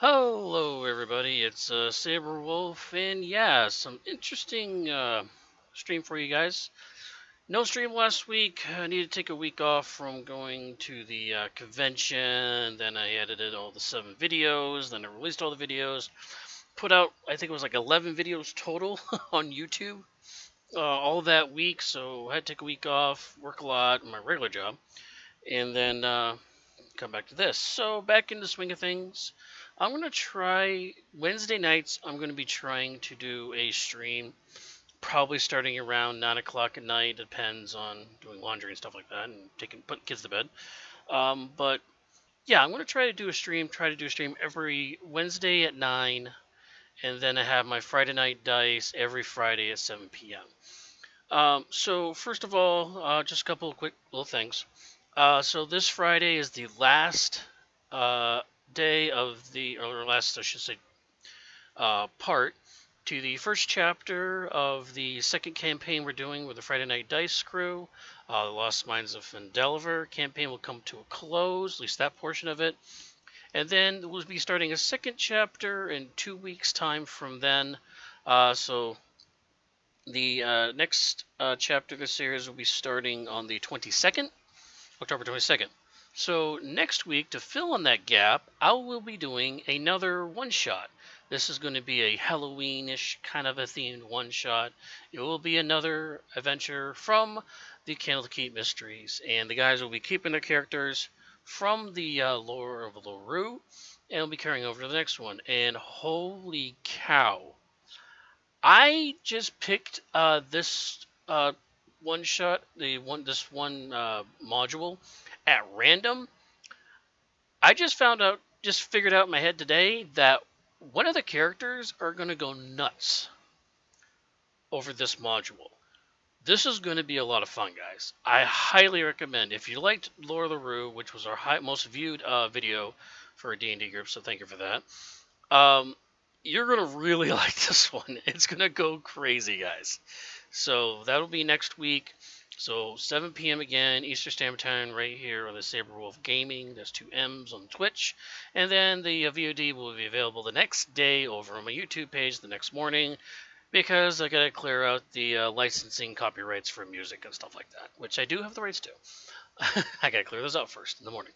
Hello, everybody. It's Sabre Wolf, and yeah, some interesting stream for you guys. No stream last week. I needed to take a week off from going to the convention. Then I edited all the 7 videos. Then I released all the videos. Put out, I think it was like 11 videos total on YouTube all that week. So I had to take a week off, work a lot, my regular job, and then come back to this. So back in the swing of things, I'm gonna try Wednesday nights. I'm gonna be trying to do a stream, probably starting around 9 o'clock at night. Depends on doing laundry and stuff like that, and putting kids to bed. But yeah, I'm gonna try to do a stream. Try to do a stream every Wednesday at 9, and then I have my Friday night dice every Friday at 7 p.m. So first of all, just a couple of quick little things. So this Friday is the last uh, day of or last, I should say, part to the first chapter of the second campaign we're doing with the Friday Night Dice crew. The Lost Mines of Fendeliver campaign will come to a close, at least that portion of it. And then we'll be starting a second chapter in 2 weeks' time from then. So the next chapter of the series will be starting on the 22nd, October 22nd. So next week, to fill in that gap, I will be doing another one-shot. This is going to be a Halloween-ish kind of a themed one-shot. It will be another adventure from the Candlekeep Mysteries, and the guys will be keeping their characters from the lore of LaRue, and will be carrying over to the next one. And holy cow! I just picked this one shot, this one module at random. I just figured out in my head today that one of the characters are going to go nuts over this module. This is going to be a lot of fun, guys. I highly recommend. If you liked Lore LaRue, which was our most viewed video for a D&D group, so thank you for that. You're going to really like this one. It's going to go crazy, guys. So that'll be next week. So 7 p.m. again, Eastern Standard Time, right here on the Sabre Wolf Gaming. There's 2 M's on Twitch. And then the VOD will be available the next day over on my YouTube page the next morning, because I got to clear out the licensing copyrights for music and stuff like that, which I do have the rights to. I got to clear those out first in the morning.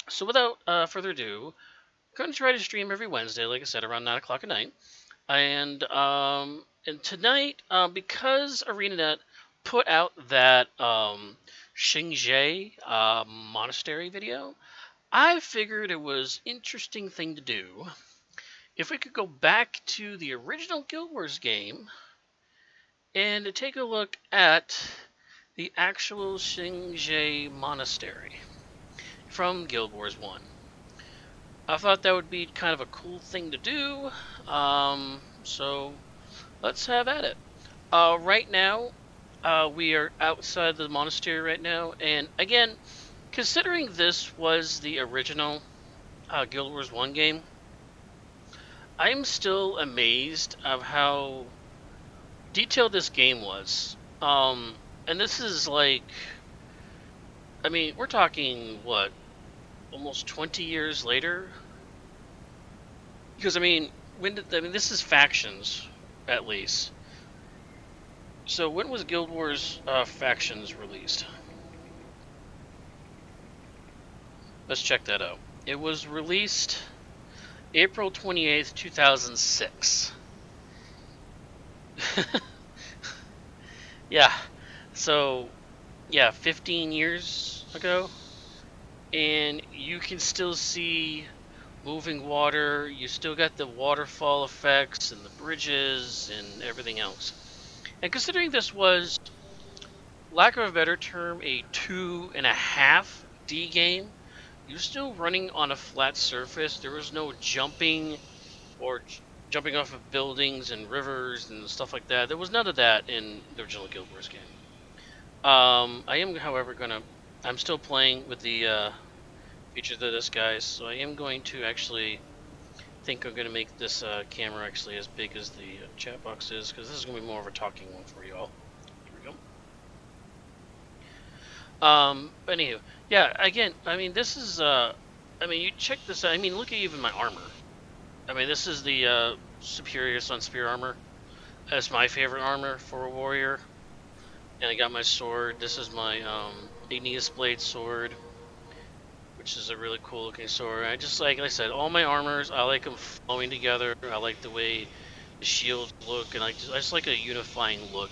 So without further ado, I'm going to try to stream every Wednesday, like I said, around 9 o'clock at night. And tonight, because ArenaNet put out that Shing Jea Monastery video, I figured it was an interesting thing to do if we could go back to the original Guild Wars game and take a look at the actual Shing Jea Monastery from Guild Wars 1. I thought that would be kind of a cool thing to do, so let's have at it. Right now, we are outside the monastery right now, and again, considering this was the original Guild Wars 1 game, I'm still amazed of how detailed this game was. And this is like, I mean, we're talking, what, almost 20 years later? Because, I mean, this is Factions, at least. So when was Guild Wars Factions released? Let's check that out. It was released April 28th, 2006. Yeah, so, yeah, 15 years ago. And you can still see moving water. You still got the waterfall effects and the bridges and everything else. And considering this was, lack of a better term, a 2.5D game, you're still running on a flat surface. There was no jumping or jumping off of buildings and rivers and stuff like that. There was none of that in the original Guild Wars game. I am, however, I'm still playing with the features of this, guys, so I am going to actually think I'm going to make this camera actually as big as the chat box is, because this is going to be more of a talking one for you all. Here we go. But anywho, yeah, again, I mean, this is I mean, you check this out. I mean, look at even my armor. I mean, this is the Superior Sun Spear armor. That's my favorite armor for a warrior. And I got my sword. This is my Igneous Blade sword, which is a really cool looking sword. I just like I said, all my armors, I like them flowing together. I like the way the shields look, and I just like a unifying look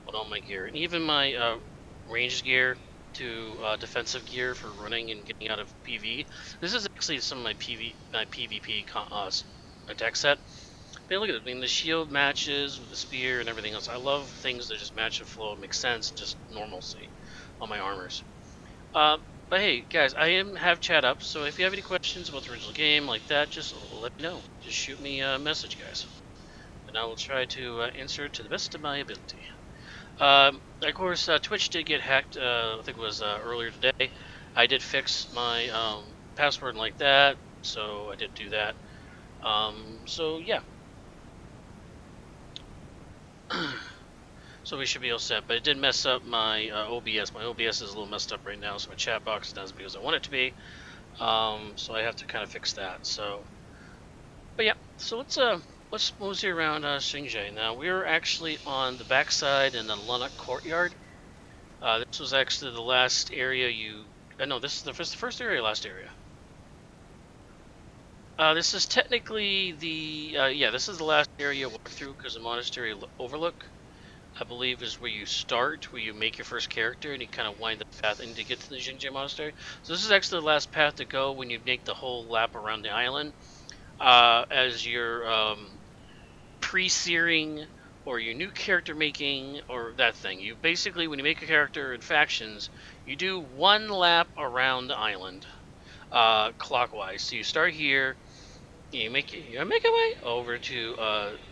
on all my gear. And even my ranged gear to defensive gear for running and getting out of PV. This is actually some of my PvP attack set. But look at it. I mean, the shield matches with the spear and everything else. I love things that just match and flow and make sense, just normalcy on my armors. But hey, guys, have chat up, so if you have any questions about the original game like that, just let me know. Just shoot me a message, guys, and I will try to answer to the best of my ability. Of course, Twitch did get hacked. I think it was earlier today. I did fix my password like that, so I did do that. So yeah. So we should be all set, but it did mess up my OBS. My OBS is a little messed up right now, so my chat box is not as big as I want it to be. So I have to kind of fix that. So, but yeah. So let's mosey around Shing Jea. Now we're actually on the backside in the Lunnock Courtyard. This was actually the last area you. No, this is the first area, last area. This is technically the this is the last area you walk through because the monastery overlook, I believe, is where you start, where you make your first character, and you kind of wind the path in to get to the Shing Jea Monastery. So this is actually the last path to go when you make the whole lap around the island. As your pre-searing or your new character making or that thing. You basically, when you make a character in factions, you do one lap around the island clockwise. So you start here, you make your way over to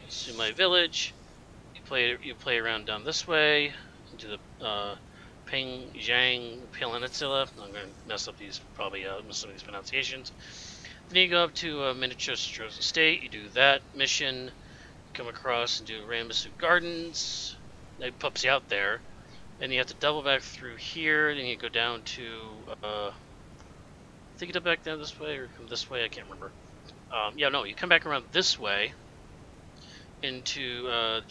Sumai Village. You play around down this way into the Pengjiang Peninsula. I'm going to mess up these some of these pronunciations. Then you go up to Miniature Estate. You do that mission. Come across and do Rambasu Gardens. It pops you out there. Then you have to double back through here. Then you go down to I think you go back down this way or come this way. I can't remember. You come back around this way into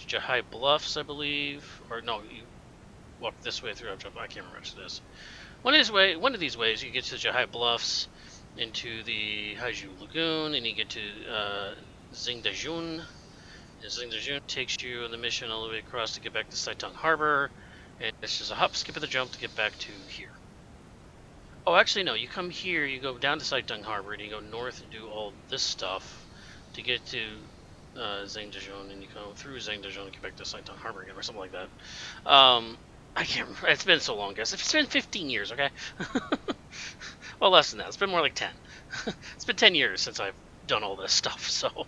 Jahai Bluffs, I believe, or no, you walk this way through. I can't remember what it is. One of these ways, you get to Jahai Bluffs, into the Haiju Lagoon, and you get to Xingdajun. And Xingdajun takes you on the mission all the way across to get back to Saitong Harbor, and it's just a hop, skip, of the jump to get back to here. Oh, actually, no. You come here, you go down to Saitong Harbor, and you go north and do all this stuff to get to Xingdajun, and you go through Xingdajun and get back to Saitong Harbor again, or something like that. I can't remember. It's been so long, guys. It's been 15 years, okay? Well, less than that. It's been more like 10. It's been 10 years since I've done all this stuff, so...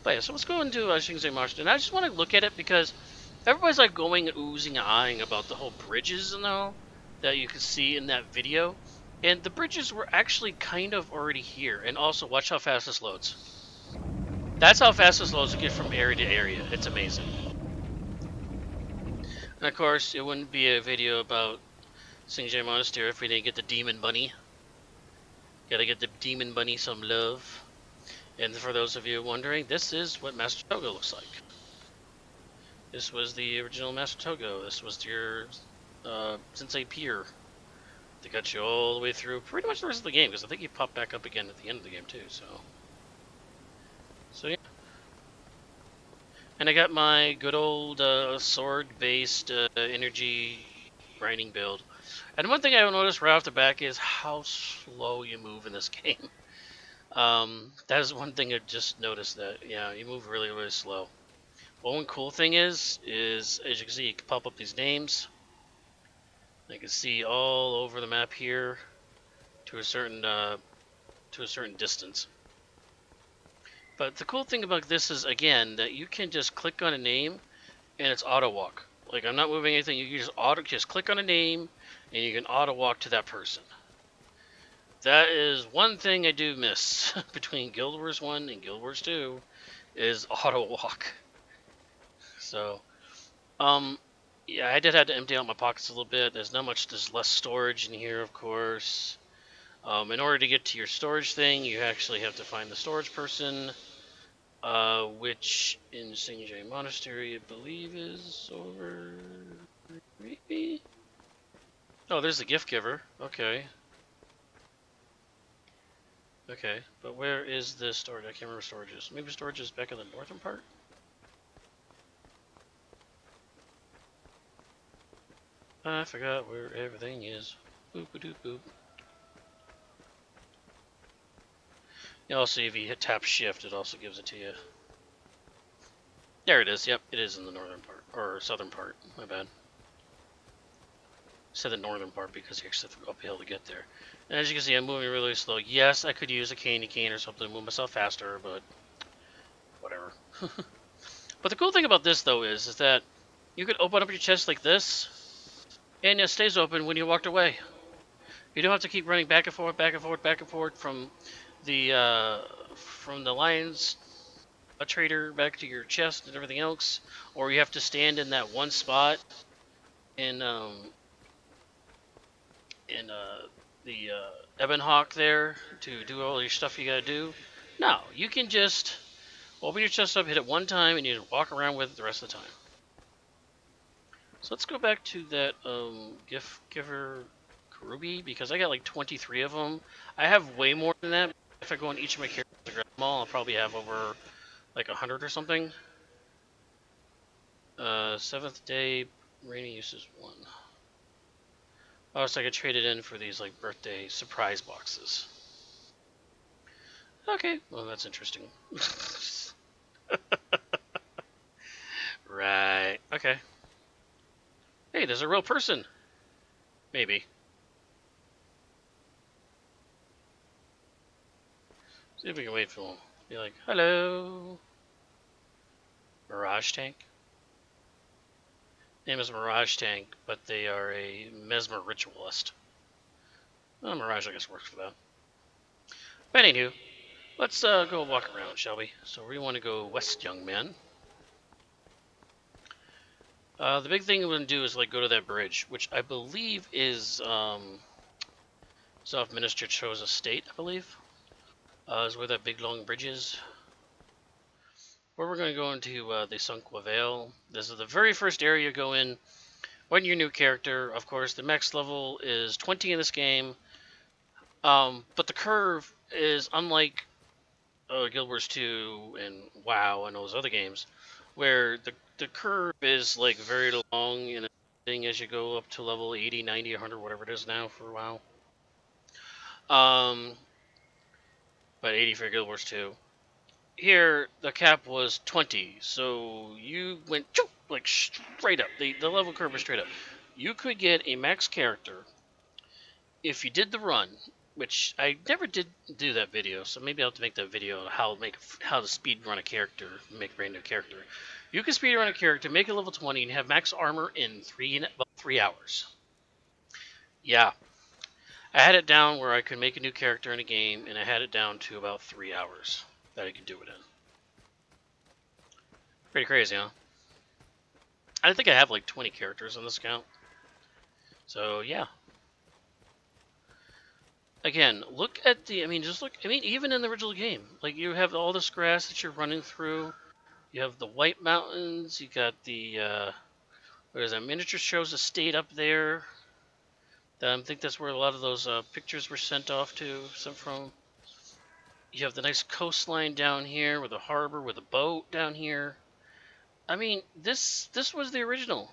But yeah, so let's go into Shing Jea Monastery. And I just want to look at it because everybody's like going and oozing and eyeing about the whole bridges and all that you could see in that video. And the bridges were actually kind of already here. And also, watch how fast this loads. That's how fast this loads to get from area to area. It's amazing. And of course, it wouldn't be a video about Shing Jea Monastery if we didn't get the Demon Bunny. Gotta get the Demon Bunny some love. And for those of you wondering, this is what Master Togo looks like. This was the original Master Togo. This was your Sensei Pier. They got you all the way through pretty much the rest of the game, because I think he popped back up again at the end of the game too, so yeah. And I got my good old sword-based energy grinding build. And one thing I noticed right off the back is how slow you move in this game. That is one thing I just noticed, that yeah, you move really, really slow. One cool thing is as you can see, you can pop up these names. You can see all over the map here to a certain distance. But the cool thing about this is, again, that you can just click on a name and it's auto walk. Like, I'm not moving anything. You can just click on a name and you can auto walk to that person. That is one thing I do miss between Guild Wars 1 and Guild Wars 2 is auto walk. So, Yeah, I did have to empty out my pockets a little bit. There's less storage in here, of course. In order to get to your storage thing, you actually have to find the storage person, which in Shing Jea Monastery, I believe, is over. Maybe? Oh, there's the gift giver. Okay. Okay, but where is the storage? I can't remember where storage is. Maybe storage is back in the northern part? I forgot where everything is. Boop a doop boop. And also, if you hit tap shift, it also gives it to you. There it is. Yep, it is in the northern part. Or southern part. My bad. I said the northern part because you actually have to go uphill to get there. And as you can see, I'm moving really slow. Yes, I could use a candy cane or something to move myself faster, but whatever. But the cool thing about this, though, is that you could open up your chest like this, and it stays open when you walked away. You don't have to keep running back and forth, back and forth, back and forth from the lion's a trader back to your chest and everything else, or you have to stand in that one spot in the Ebon Hawk there to do all your stuff you gotta do. No, you can just open your chest up, hit it one time, and you just walk around with it the rest of the time. So let's go back to that gift giver Karubi, because I got like 23 of them. I have way more than that. If I go on each of my characters and grab them all, I'll probably have over like 100 or something. Seventh day, rainy uses 1. Oh, so I could trade it in for these like birthday surprise boxes. Okay, well that's interesting. Right. Okay. Hey, there's a real person. Maybe. See if we can wait for him. Be like, hello. Mirage Tank. Name is Mirage Tank, but they are a mesmer ritualist. Well, Mirage, I guess, works for that. But anywho, let's go walk around, shall we? So we want to go west, young man. The big thing we're going to do is like go to that bridge, which I believe is South Minister Cho's estate, I believe. Is where that big long bridge is. Where we're going to go into the Sunqua Vale. This is the very first area you go in when you're a new character. Of course, the max level is 20 in this game. But the curve is unlike Guild Wars 2 and WoW and those other games, where the curve is like very long and thing as you go up to level 80, 90, 100, whatever it is now for WoW. But 80 for Guild Wars 2. Here, the cap was 20, so you went like straight up. The level curve was straight up. You could get a max character if you did the run, which I never did do that video, so maybe I'll have to make that video how to speed run a character, make a brand new character. You can speed run a character, make it level 20, and have max armor in about 3 hours. Yeah, I had it down where I could make a new character in a game, and I had it down to about 3 hours that I could do it in. Pretty crazy, huh? I think I have like 20 characters on this account. So yeah. Again, look at the. I mean, just look. I mean, even in the original game, like you have all this grass that you're running through. You have the White Mountains. You got the. What is that? Miniature Show's estate up there. I think that's where a lot of those pictures were sent from. You have the nice coastline down here with a harbor with a boat down here. I mean, this was the original.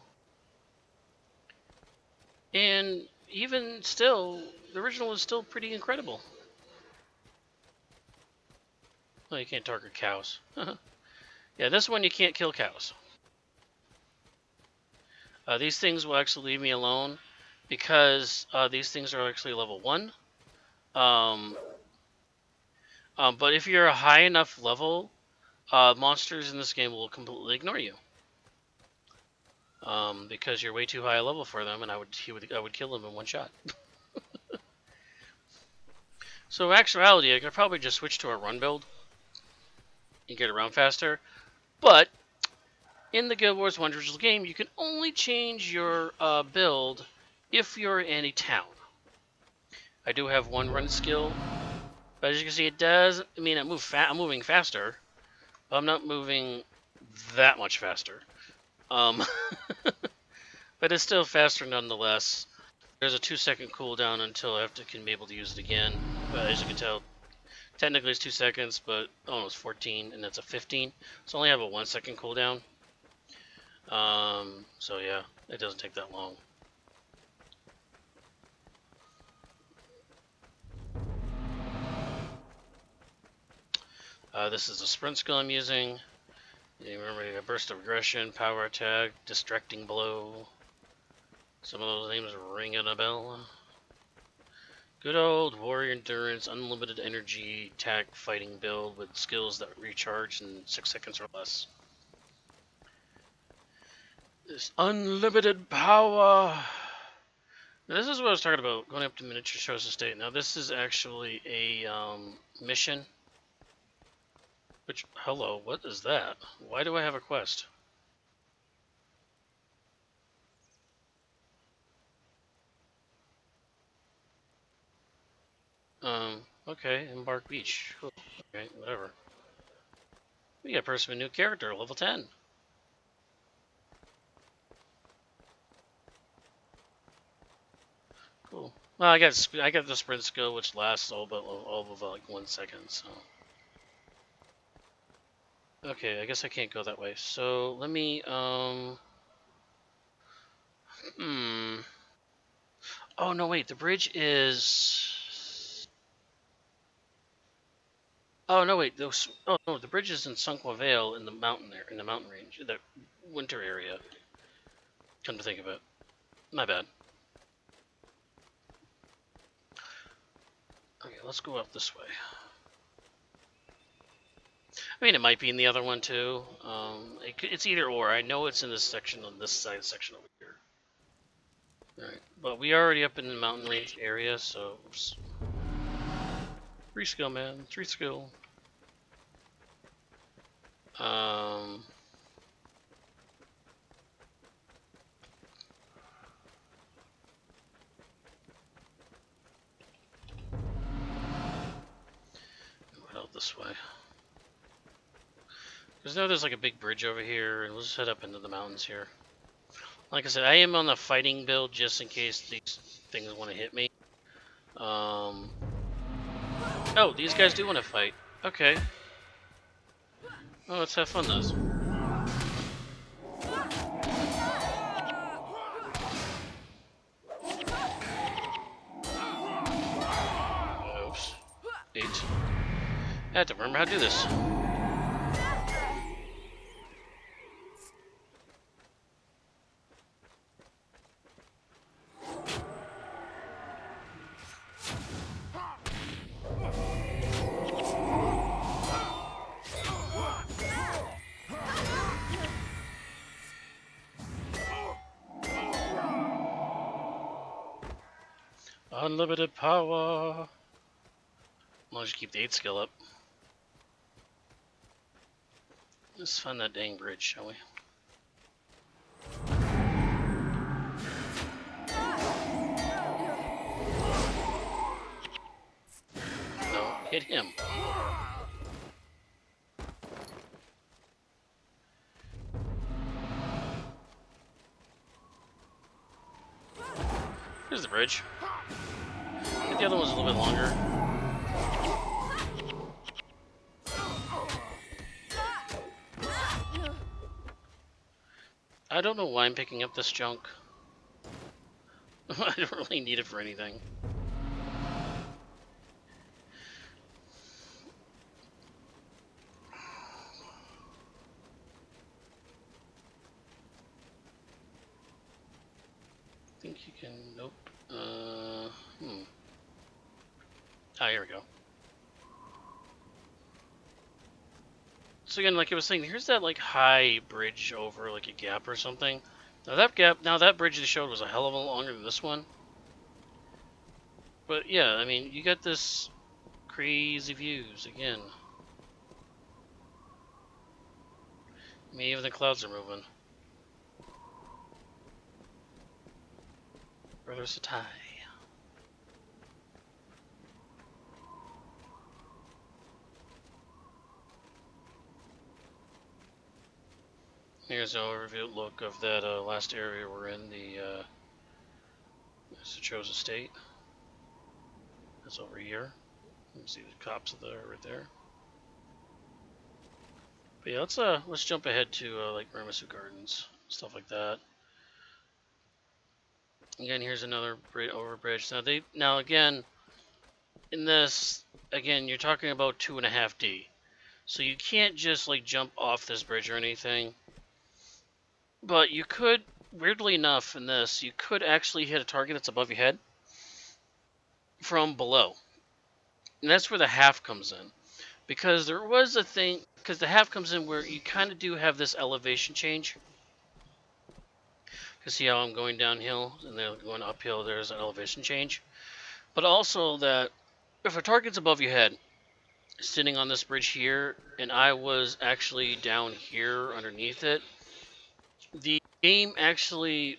And even still, the original is still pretty incredible. Well, you can't target cows. Yeah, this one you can't kill cows. These things will actually leave me alone because these things are actually level 1. But if you're a high enough level, monsters in this game will completely ignore you. Because you're way too high a level for them, and I would kill them in one shot. So in actuality, I could probably just switch to a run build and get around faster. But In the Guild Wars Wonders game, you can only change your build if you're in a town. I do have one run skill, but as you can see, it does. I mean, I'm moving faster, but I'm not moving that much faster. Um, but it's still faster nonetheless. There's a 2-second cooldown until I can be able to use it again. But as you can tell, technically it's 2 seconds, but it's 14, and that's a 15. So I only have a 1-second cooldown. So yeah, it doesn't take that long. This is a sprint skill I'm using. You remember, a burst of aggression, power attack, distracting blow. Some of those names are ringing a bell. Good old warrior endurance, unlimited energy, attack, fighting build with skills that recharge in 6 seconds or less. This unlimited power. Now, this is what I was talking about, going up to Miniature Show's Estate. Now, this is actually a mission. Which, hello, what is that? Why do I have a quest? Okay, Embark Beach. Cool. Okay, whatever. We got a person with a new character, level 10. Cool. Well, I got the sprint skill, which lasts all of like 1 second. So. Okay, I guess I can't go that way. So let me Oh no, wait. The bridge is. Oh no, wait. Oh no, the bridge is in Sunqua Vale in the mountain there, in the mountain range, the winter area. Come to think of it, my bad. Okay, let's go up this way. I mean, it might be in the other one too. It's either or. I know it's in this section on this side section over here. All right, but we are already up in the mountain range area, so oops. 3 skill, man. 3 skill. Out this way. Because now there's like a big bridge over here, and we'll just head up into the mountains here. Like I said, I am on the fighting build just in case these things want to hit me. Oh, these guys do want to fight. Okay. Well, let's have fun, though. Oops. 8. I have to remember how to do this. Unlimited power. I'll just keep the 8 skill up. Let's find that dang bridge, shall we? No, hit him. Here's the bridge. I think the other one's a little bit longer. I don't know why I'm picking up this junk. I don't really need it for anything. I think you can. Nope. Ah, here we go. So again, like I was saying, here's that like high bridge over like a gap or something. Now that bridge they showed was a hell of a lot longer than this one. But yeah, I mean, you got this crazy views again. Me, even the clouds are moving. Brother Satai. Here's an overview look of that last area we're in, the Sacho's estate. That's over here. You can see the cops there, right there. But yeah, let's jump ahead to like Ramasu Gardens, stuff like that. Again, here's another overbridge. Now again, in this, again, you're talking about 2.5D, so you can't just like jump off this bridge or anything. But you could, weirdly enough, in this, you could actually hit a target that's above your head from below, and that's where the half comes in. Because there was a thing, because the half comes in where you kind of do have this elevation change. You see how I'm going downhill and then going uphill, there's an elevation change. But also that if a target's above your head, sitting on this bridge here, and I was actually down here underneath it, the game actually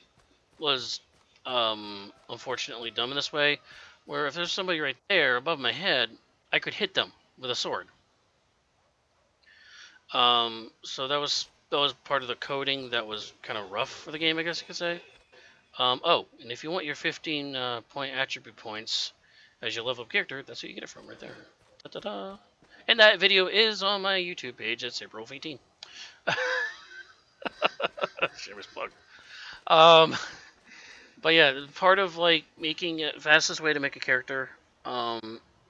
was unfortunately done in this way, where if there's somebody right there above my head, I could hit them with a sword. So that was part of the coding that was kind of rough for the game, I guess you could say. Oh, and if you want your 15 point attribute points as your level up character, that's where you get it from right there. Da-da-da. And that video is on my YouTube page at SabreWolf18. Shameless plug. Um, but yeah, part of like making it fastest way to make a character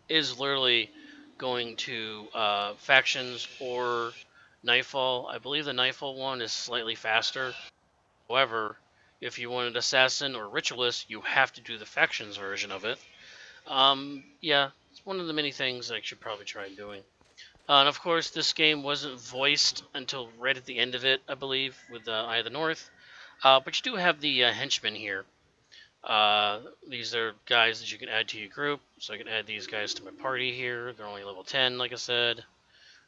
is literally going to factions or Nightfall. I believe the Nightfall one is slightly faster. However, if you wanted Assassin or Ritualist, you have to do the factions version of it. Yeah, it's one of the many things I should probably try doing. And of course, this game wasn't voiced until right at the end of it, I believe, with Eye of the North. But you do have the henchmen here. These are guys that you can add to your group. So I can add these guys to my party here. They're only level 10, like I said.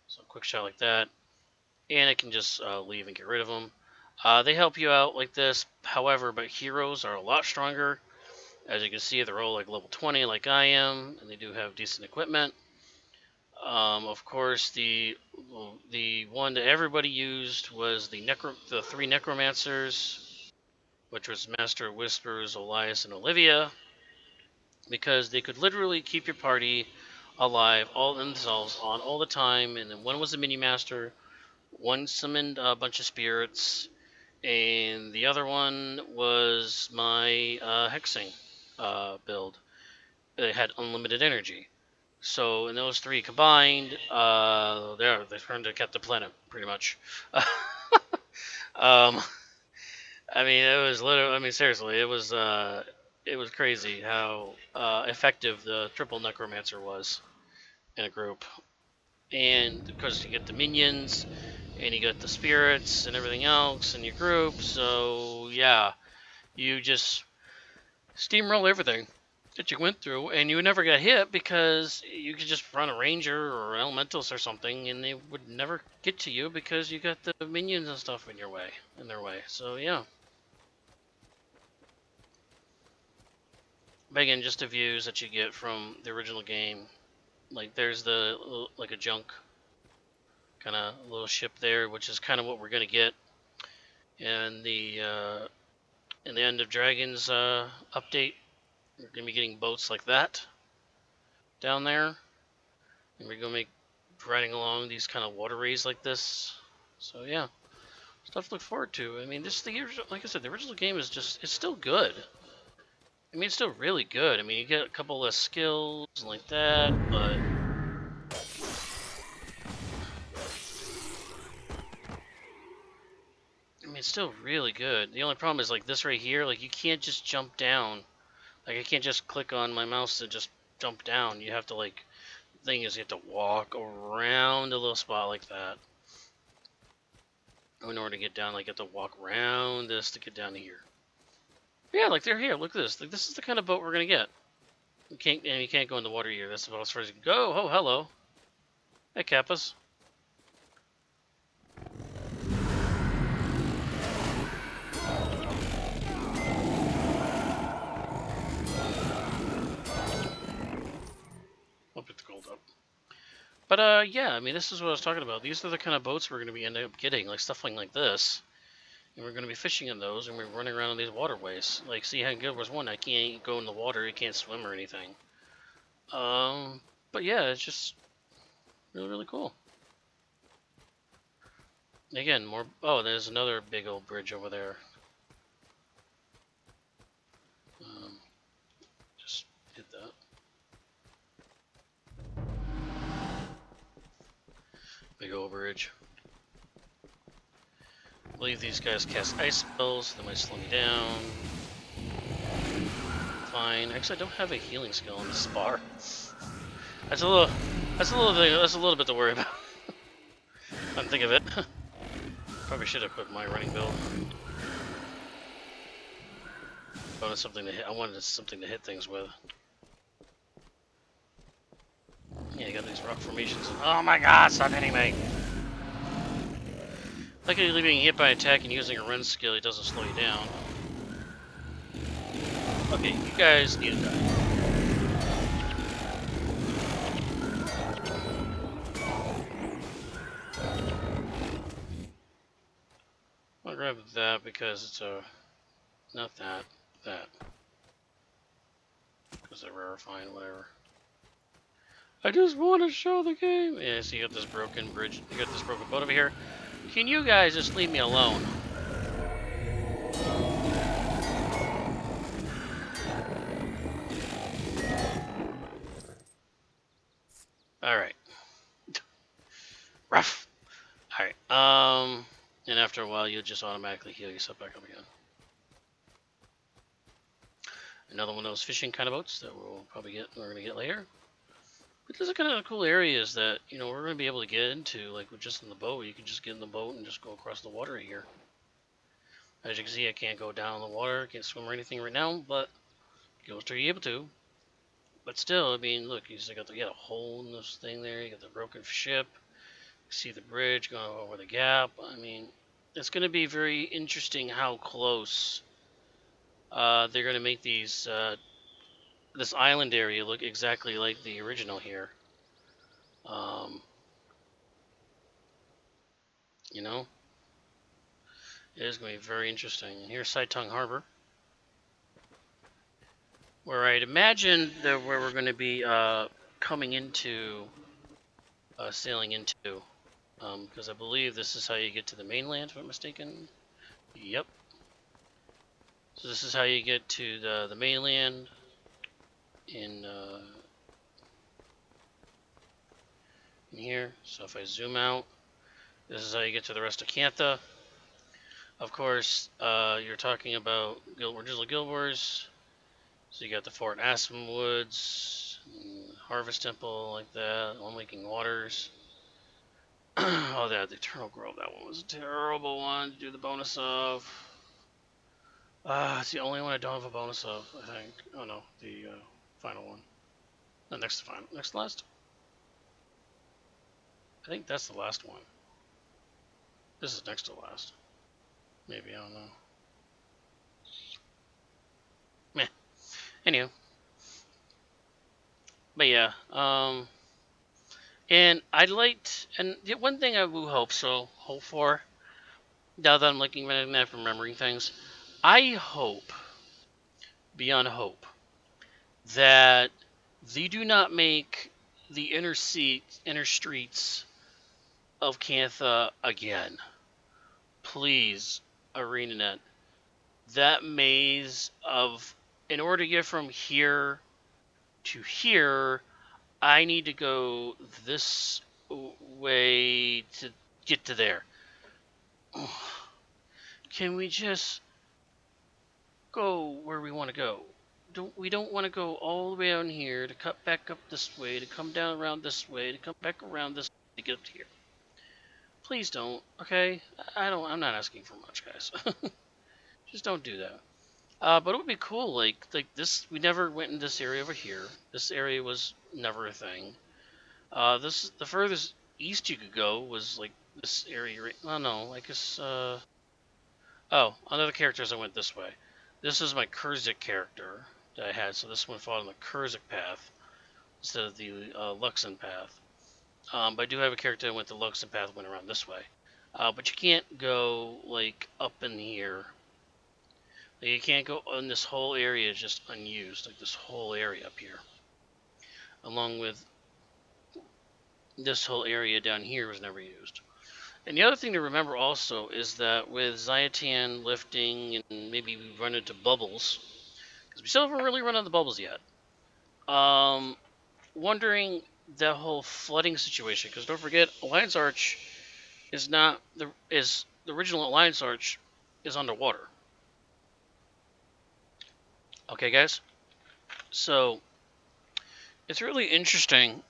So quick shot like that. And I can just leave and get rid of them. They help you out like this. However, but heroes are a lot stronger. As you can see, they're all like level 20 like I am. And they do have decent equipment. Of course, the one that everybody used was the 3 necromancers, which was Master Whispers, Elias, and Olivia, because they could literally keep your party alive all themselves on all the time. And then one was a mini master, one summoned a bunch of spirits, and the other one was my hexing build. It had unlimited energy. So in those 3 combined, they turned to Captain Planet pretty much. um, I mean, it was literally. I mean, seriously, it was crazy how effective the triple necromancer was in a group. And because you get the minions, and you get the spirits and everything else in your group, so yeah, you just steamroll everything that you went through, and you never got hit because you could just run a ranger or elementals or something, and they would never get to you because you got the minions and stuff in their way. So yeah. But again, just the views that you get from the original game. Like there's like a junk kind of little ship there, which is kind of what we're gonna get in the End of Dragons update. We're gonna be getting boats like that down there. And we're gonna make riding along these kind of waterways like this. So yeah, stuff to look forward to. I mean, like I said, the original game is it's still good. I mean, it's still really good. I mean, you get a couple less skills like that, but I mean, it's still really good. The only problem is like this right here. Like you can't just jump down. Like I can't just click on my mouse to just jump down. You have to like. The thing is, you have to walk around a little spot like that. In order to get down, like you have to walk around this to get down to here. Yeah, like they're here. Look at this. Like this is the kind of boat we're gonna get. You can't go in the water here. That's about as far as you can go. Oh, hello. Hey, Kappas. But yeah, I mean, this is what I was talking about. These are the kind of boats we're going to be end up getting, like stuff like this. And we're going to be fishing in those, and we're running around in these waterways. Like, see how good was one? I can't go in the water, I can't swim or anything. But yeah, it's just really, really cool. Again, more. Oh, there's another big old bridge over there. Just hit that. Big old bridge. I believe these guys cast ice spells. They might slow me down. Fine. Actually, I don't have a healing skill on this bar. That's a little. That's a little bit to worry about. I think of it. Probably should have put my running build. I wanted something to hit. I wanted something to hit things with. Yeah, you got these rock formations. Oh my God! Stop hitting me! Luckily, being hit by an attack and using a run skill, it doesn't slow you down. Okay, you guys need to die. I'll grab that because it's a... not that. That. Because they're rarefying, whatever. I just want to show the game! Yeah, so you got this broken bridge. You got this broken boat over here. Can you guys just leave me alone? Alright. Rough! Alright, and after a while, you'll just automatically heal yourself back up again. Another one of those fishing kind of boats that we're gonna get later. But those are kind of cool areas that, you know, we're gonna be able to get into, like with just in the boat. You can just get in the boat and just go across the water here. As you can see, I can't go down in the water, can't swim or anything right now, but you'll be able to. But still, I mean, look, you got a hole in this thing there. You got the broken ship. You see the bridge going over the gap. I mean, it's going to be very interesting how close they're going to make these this island area look exactly like the original here. You know, it is going to be very interesting. And here's Saitung Harbor, where I'd imagine that where we're going to be coming into, sailing into. Because I believe this is how you get to the mainland, if I'm mistaken. Yep. So this is how you get to the mainland in here. So if I zoom out, this is how you get to the rest of Cantha. Of course, you're talking about Drizzle Guild Wars. So you got the Fort Aspen Woods, Harvest Temple, like that, Unwaking Waters. Oh, the Eternal Grove. That one was a terrible one to do the bonus of. It's the only one I don't have a bonus of, I think. Oh no, the final one. No, next to final. Next to last? I think that's the last one. This is next to last. Maybe, I don't know. Meh. Anywho. But yeah, and I'd like and the one thing I will hope for, now that I'm looking at it from remembering things, I hope, beyond hope, that they do not make the inner streets of Cantha again. Please, ArenaNet. That maze of, in order to get from here to here, I need to go this way to get to there. Can we just go where we want to go? We don't want to go all the way down here to cut back up this way, to come down around this way, to come back around this way to get up to here. Please don't, okay? I'm not asking for much, guys. Just don't do that. But it would be cool, like this. We never went in this area over here. This area was never a thing. The furthest east you could go was like this area. Right, oh no, I guess. Oh, on other characters I went this way. This is my Kurzik character that I had, so this one fought on the Kurzik path instead of the Luxon path. But I do have a character with the Luxon path went around this way. But you can't go like up in here. Like, you can't go on this whole area is just unused. Like this whole area up here, along with this whole area down here was never used. And the other thing to remember also is that with Zyatian lifting and maybe we run into bubbles, because we still haven't really run into bubbles yet. Wondering that whole flooding situation, because don't forget, Alliance Arch is not the original Alliance Arch is underwater. Okay, guys. So it's really interesting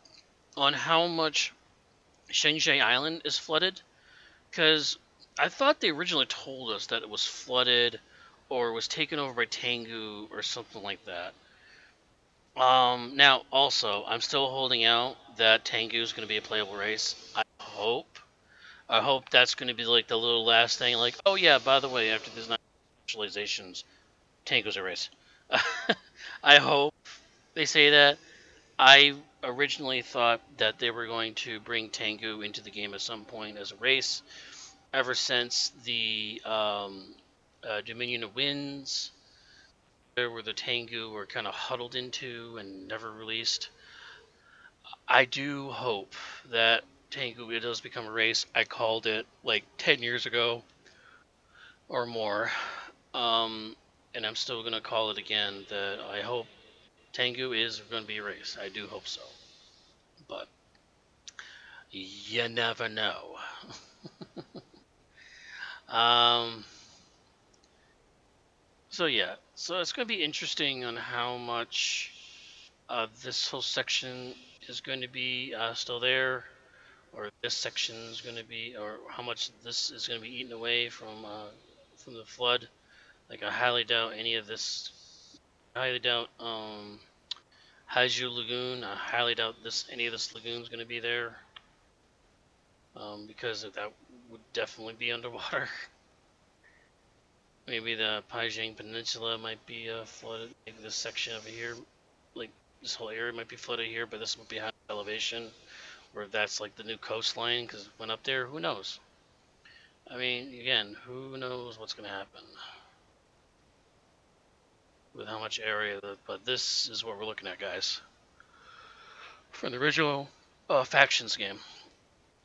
on how much Shing Jea Island is flooded, because I thought they originally told us that it was flooded or was taken over by Tengu or something like that. Now also, I'm still holding out that Tengu is going to be a playable race. I hope that's going to be like the little last thing. Like, oh yeah, by the way, after these 9 specializations, Tengu's a race. I hope they say that. I originally thought that they were going to bring Tengu into the game at some point as a race. Ever since the Dominion of Winds, where the Tengu were kind of huddled into and never released. I do hope that Tengu does become a race. I called it like 10 years ago or more. And I'm still going to call it again that I hope Tengu is going to be a race. I do hope so. But you never know. um, so yeah, so it's going to be interesting on how much this whole section is going to be still there, or this section is going to be, or how much this is going to be eaten away from the flood. Like, I highly doubt any of this. I highly doubt Haiju Lagoon. I highly doubt any of this lagoon is going to be there, because that would definitely be underwater. Maybe the Paijing Peninsula might be flooded. Maybe this section over here, like this whole area might be flooded here, but this might be high elevation, or if that's like the new coastline because it went up there. Who knows? I mean, again, who knows what's going to happen with how much area, but this is what we're looking at, guys, from the original Factions game.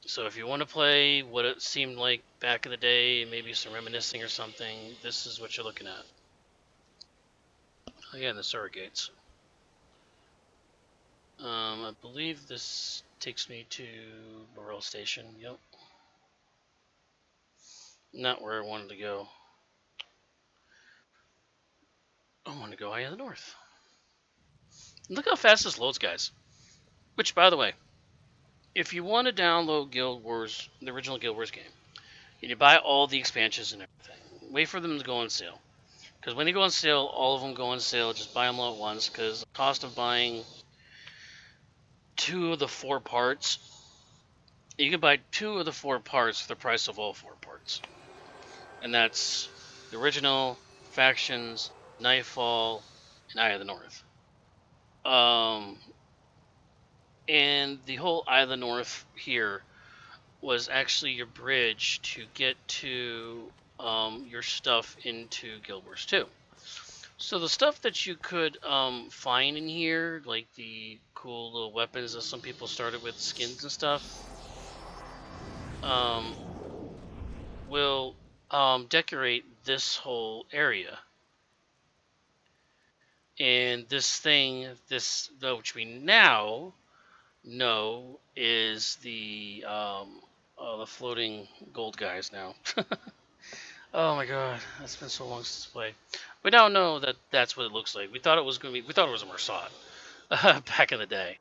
So if you want to play what it seemed like back in the day, maybe some reminiscing or something, this is what you're looking at. Again, the surrogates. I believe this takes me to Morel Station. Yep. Not where I wanted to go. I want to go Eye of the North. Look how fast this loads, guys. Which, by the way, if you want to download Guild Wars, the original Guild Wars game, and you buy all the expansions and everything, wait for them to go on sale. Because when they go on sale, all of them go on sale. Just buy them all at once. Because the cost of buying 2 of the 4 parts, you can buy 2 of the 4 parts for the price of all 4 parts. And that's the original, Factions, Nightfall, and Eye of the North. And the whole Eye of the North here was actually your bridge to get to your stuff into Guild Wars 2. So the stuff that you could find in here, like the cool little weapons that some people started with, skins and stuff, will decorate this whole area. And this thing, which we now know is the floating gold guys now. Oh my god, that's been so long since I played. We now know that that's what it looks like. We thought it was going to be. We thought it was a Mersat back in the day,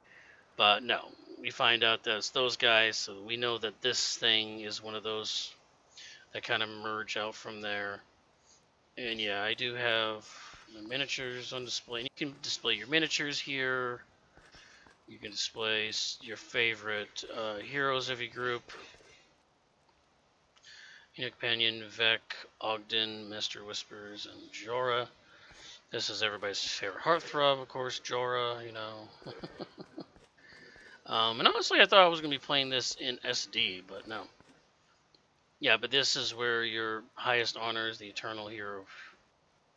but no. We find out that it's those guys, so we know that this thing is one of those that kind of merge out from there. And yeah, I do have my miniatures on display. You can display your miniatures here. You can display your favorite heroes of your group. Companion, Vec, Ogden, Master Whispers, and Jorah. This is everybody's favorite heartthrob, of course, Jorah, And honestly, I thought I was going to be playing this in SD, but no. Yeah, but this is where your highest honor is the Eternal Hero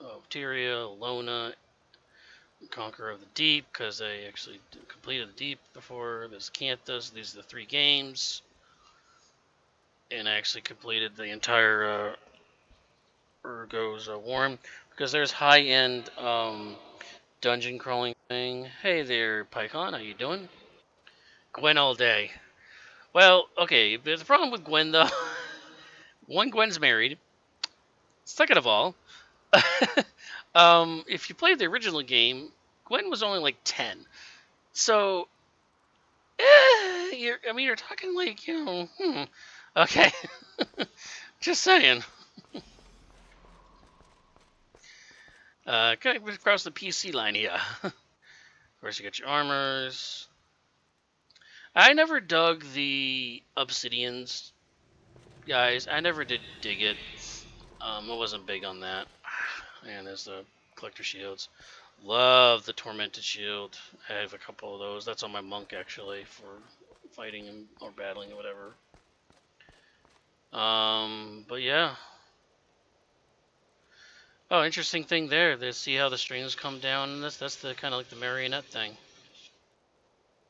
of Tyria, Lona, Conqueror of the Deep, because I actually completed the Deep before. There's Canthus. These are the 3 games. And I actually completed the entire Urgo's Warren, because there's high-end dungeon crawling thing. Hey there, Pycon, how you doing? Gwen all day. Well, okay, but the problem with Gwen, though, one, Gwen's married. Second of all, if you played the original game, Gwen was only like 10. So, you're talking like, okay. Just saying. Kind of across the PC line here. Of course, you got your armors. I never dug the obsidians, guys. I never did dig it. I wasn't big on that. And there's the collector shields. Love the tormented shield. I have a couple of those. That's on my monk actually for fighting or battling or whatever. But yeah. Oh, interesting thing there. They see how the strings come down in this. That's the kind of like the marionette thing.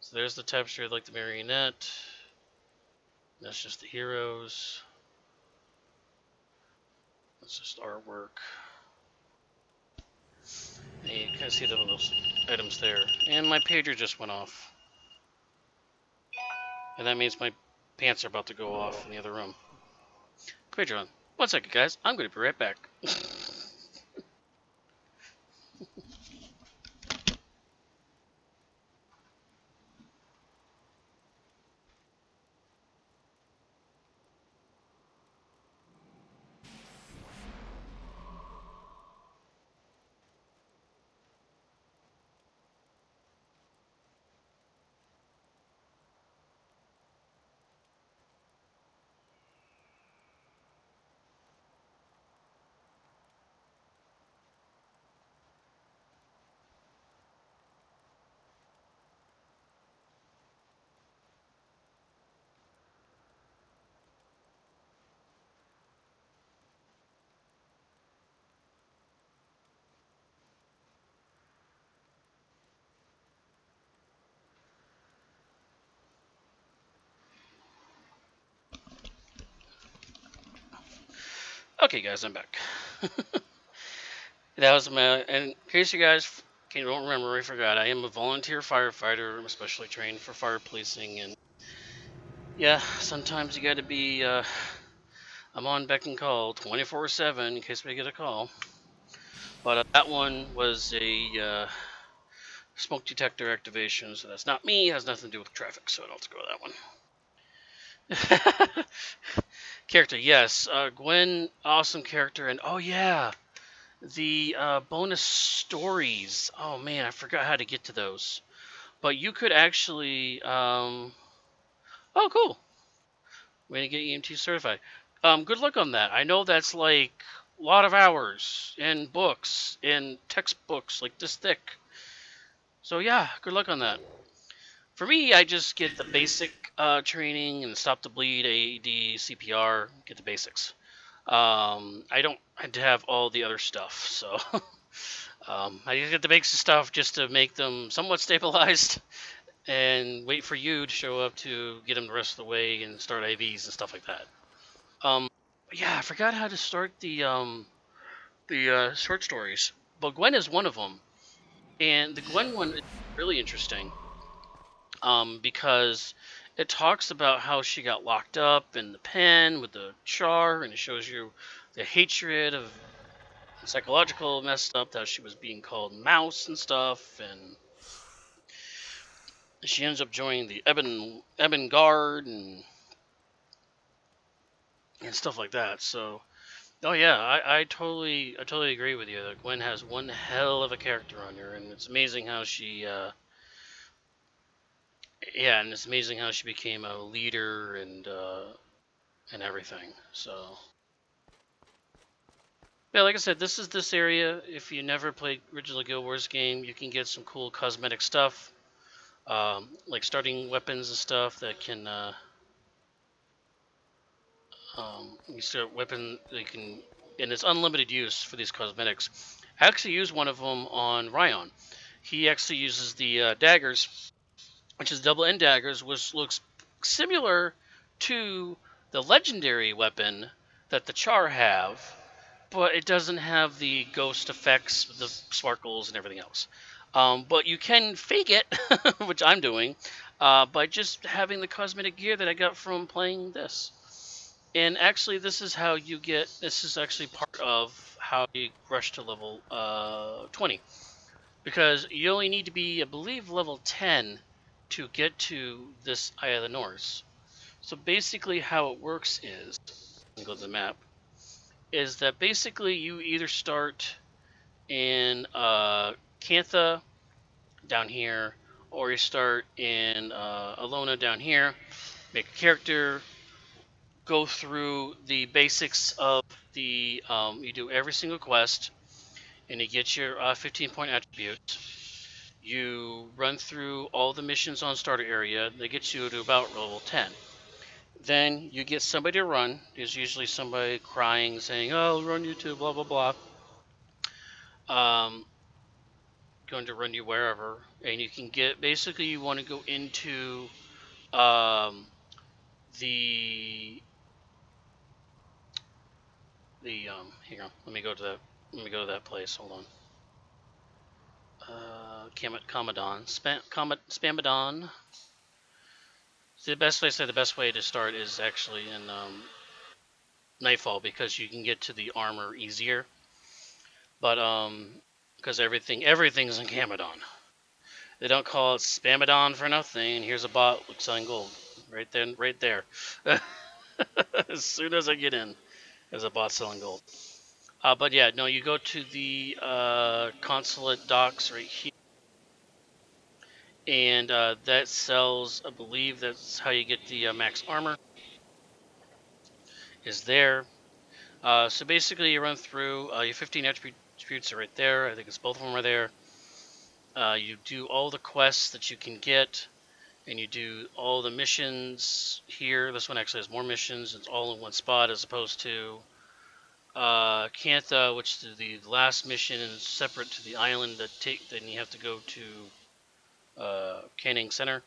So there's the texture of like the marionette. That's just the heroes. That's just artwork. And you kind of see the little items there. And my pager just went off. And that means my pants are about to go off in the other room. Quadron. 1 second, guys. I'm going to be right back. Okay, guys, I'm back. That was my. And in case you guys don't remember, I forgot. I am a volunteer firefighter. I'm especially trained for fire policing, and yeah, sometimes you got to be. I'm on beck and call 24/7 in case we get a call. But that one was a smoke detector activation, so that's not me. It has nothing to do with traffic, so I don't have to go with that one. Character, yes. Gwen, awesome character, and oh yeah, the bonus stories. Oh man, I forgot how to get to those. But you could actually. Oh, cool. Way to get EMT certified. Good luck on that. I know that's like a lot of hours and books and textbooks like this thick. So yeah, good luck on that. For me, I just get the basic training and stop the bleed, AED, CPR, get the basics. I don't have to have all the other stuff, so I just get the basic stuff just to make them somewhat stabilized and wait for you to show up to get them the rest of the way and start IVs and stuff like that. Yeah, I forgot how to start the short stories, but Gwen is one of them, and the Gwen one is really interesting. Because it talks about how she got locked up in the pen with the char, and it shows you the hatred of psychological messed up, how she was being called mouse and stuff, and she ends up joining the Ebon Guard and stuff like that. So, oh yeah, I totally agree with you. That Gwen has one hell of a character on her, and it's amazing how she yeah, and it's amazing how she became a leader and everything. So yeah, like I said, this is this area. If you never played original Guild Wars game, you can get some cool cosmetic stuff. like starting weapons and stuff that can you start weapon you can, and it's unlimited use for these cosmetics. I actually used one of them on Ryan. He actually uses the daggers, which is double end daggers, which looks similar to the legendary weapon that the Char have, but it doesn't have the ghost effects, the sparkles, and everything else. But you can fake it, which I'm doing, by just having the cosmetic gear that I got from playing this. And actually, this is how you get. This is actually part of how you rush to level 20, because you only need to be, I believe, level 10 to get to this Eye of the North. So basically, how it works is, go to the map, is that basically you either start in Cantha down here, or you start in Alona down here, make a character, go through the basics of the. You do every single quest, and you get your 15-point attribute. You run through all the missions on starter area. They get you to about level 10. Then you get somebody to run. There's usually somebody crying, saying, "Oh, I'll run you to blah blah blah." Going to run you wherever, and you can get. Basically, you want to go into um, the Hang on. Let me go to that. Let me go to that place. Hold on. Commodon. Spamadon. The best way, the best way to start is actually in Nightfall, because you can get to the armor easier. But because everything's in Camadon. They don't call it Spamadon for nothing. And here's a bot selling gold, right then, right there. As soon as I get in, there's a bot selling gold. But yeah, no, you go to the consulate docks right here, and that sells. I believe that's how you get the max armor. Is there. So basically, you run through. Your 15 attributes are right there. I think it's both of them are there. You do all the quests that you can get, and you do all the missions here. This one actually has more missions. It's all in one spot, as opposed to Cantha, which is the last mission and separate to the island that then you have to go to Canning Center,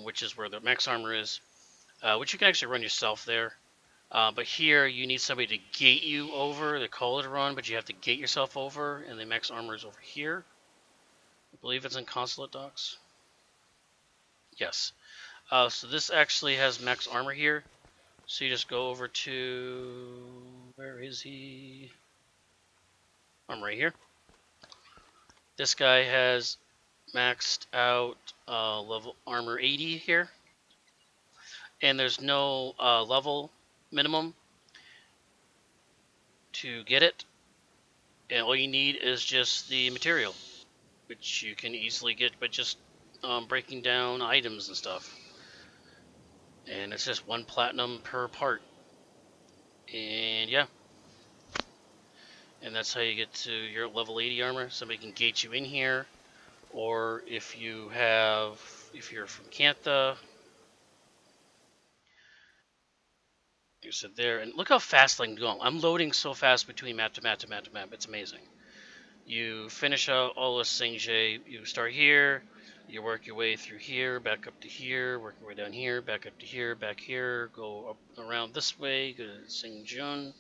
which is where the max armor is, which you can actually run yourself there. But here you need somebody to gate you over. They call it a run, but you have to gate yourself over, and the max armor is over here. I believe it's in Consulate Docks. Yes. So this actually has max armor here. So you just go over to, where is he? I'm right here. This guy has maxed out level armor 80 here, and there's no level minimum to get it, and all you need is just the material, which you can easily get by just breaking down items and stuff. And it's just 1 platinum per part, and yeah, and that's how you get to your level 80 armor. Somebody can gate you in here, or if you're from Cantha, you sit there, and look how fast I can go. I'm loading so fast between map to map to map to map. It's amazing. You finish out all of Shing Jea. You start here, you work your way through here, back up to here, work your way down here, back up to here, back here, go up around this way, go to Xindaijun,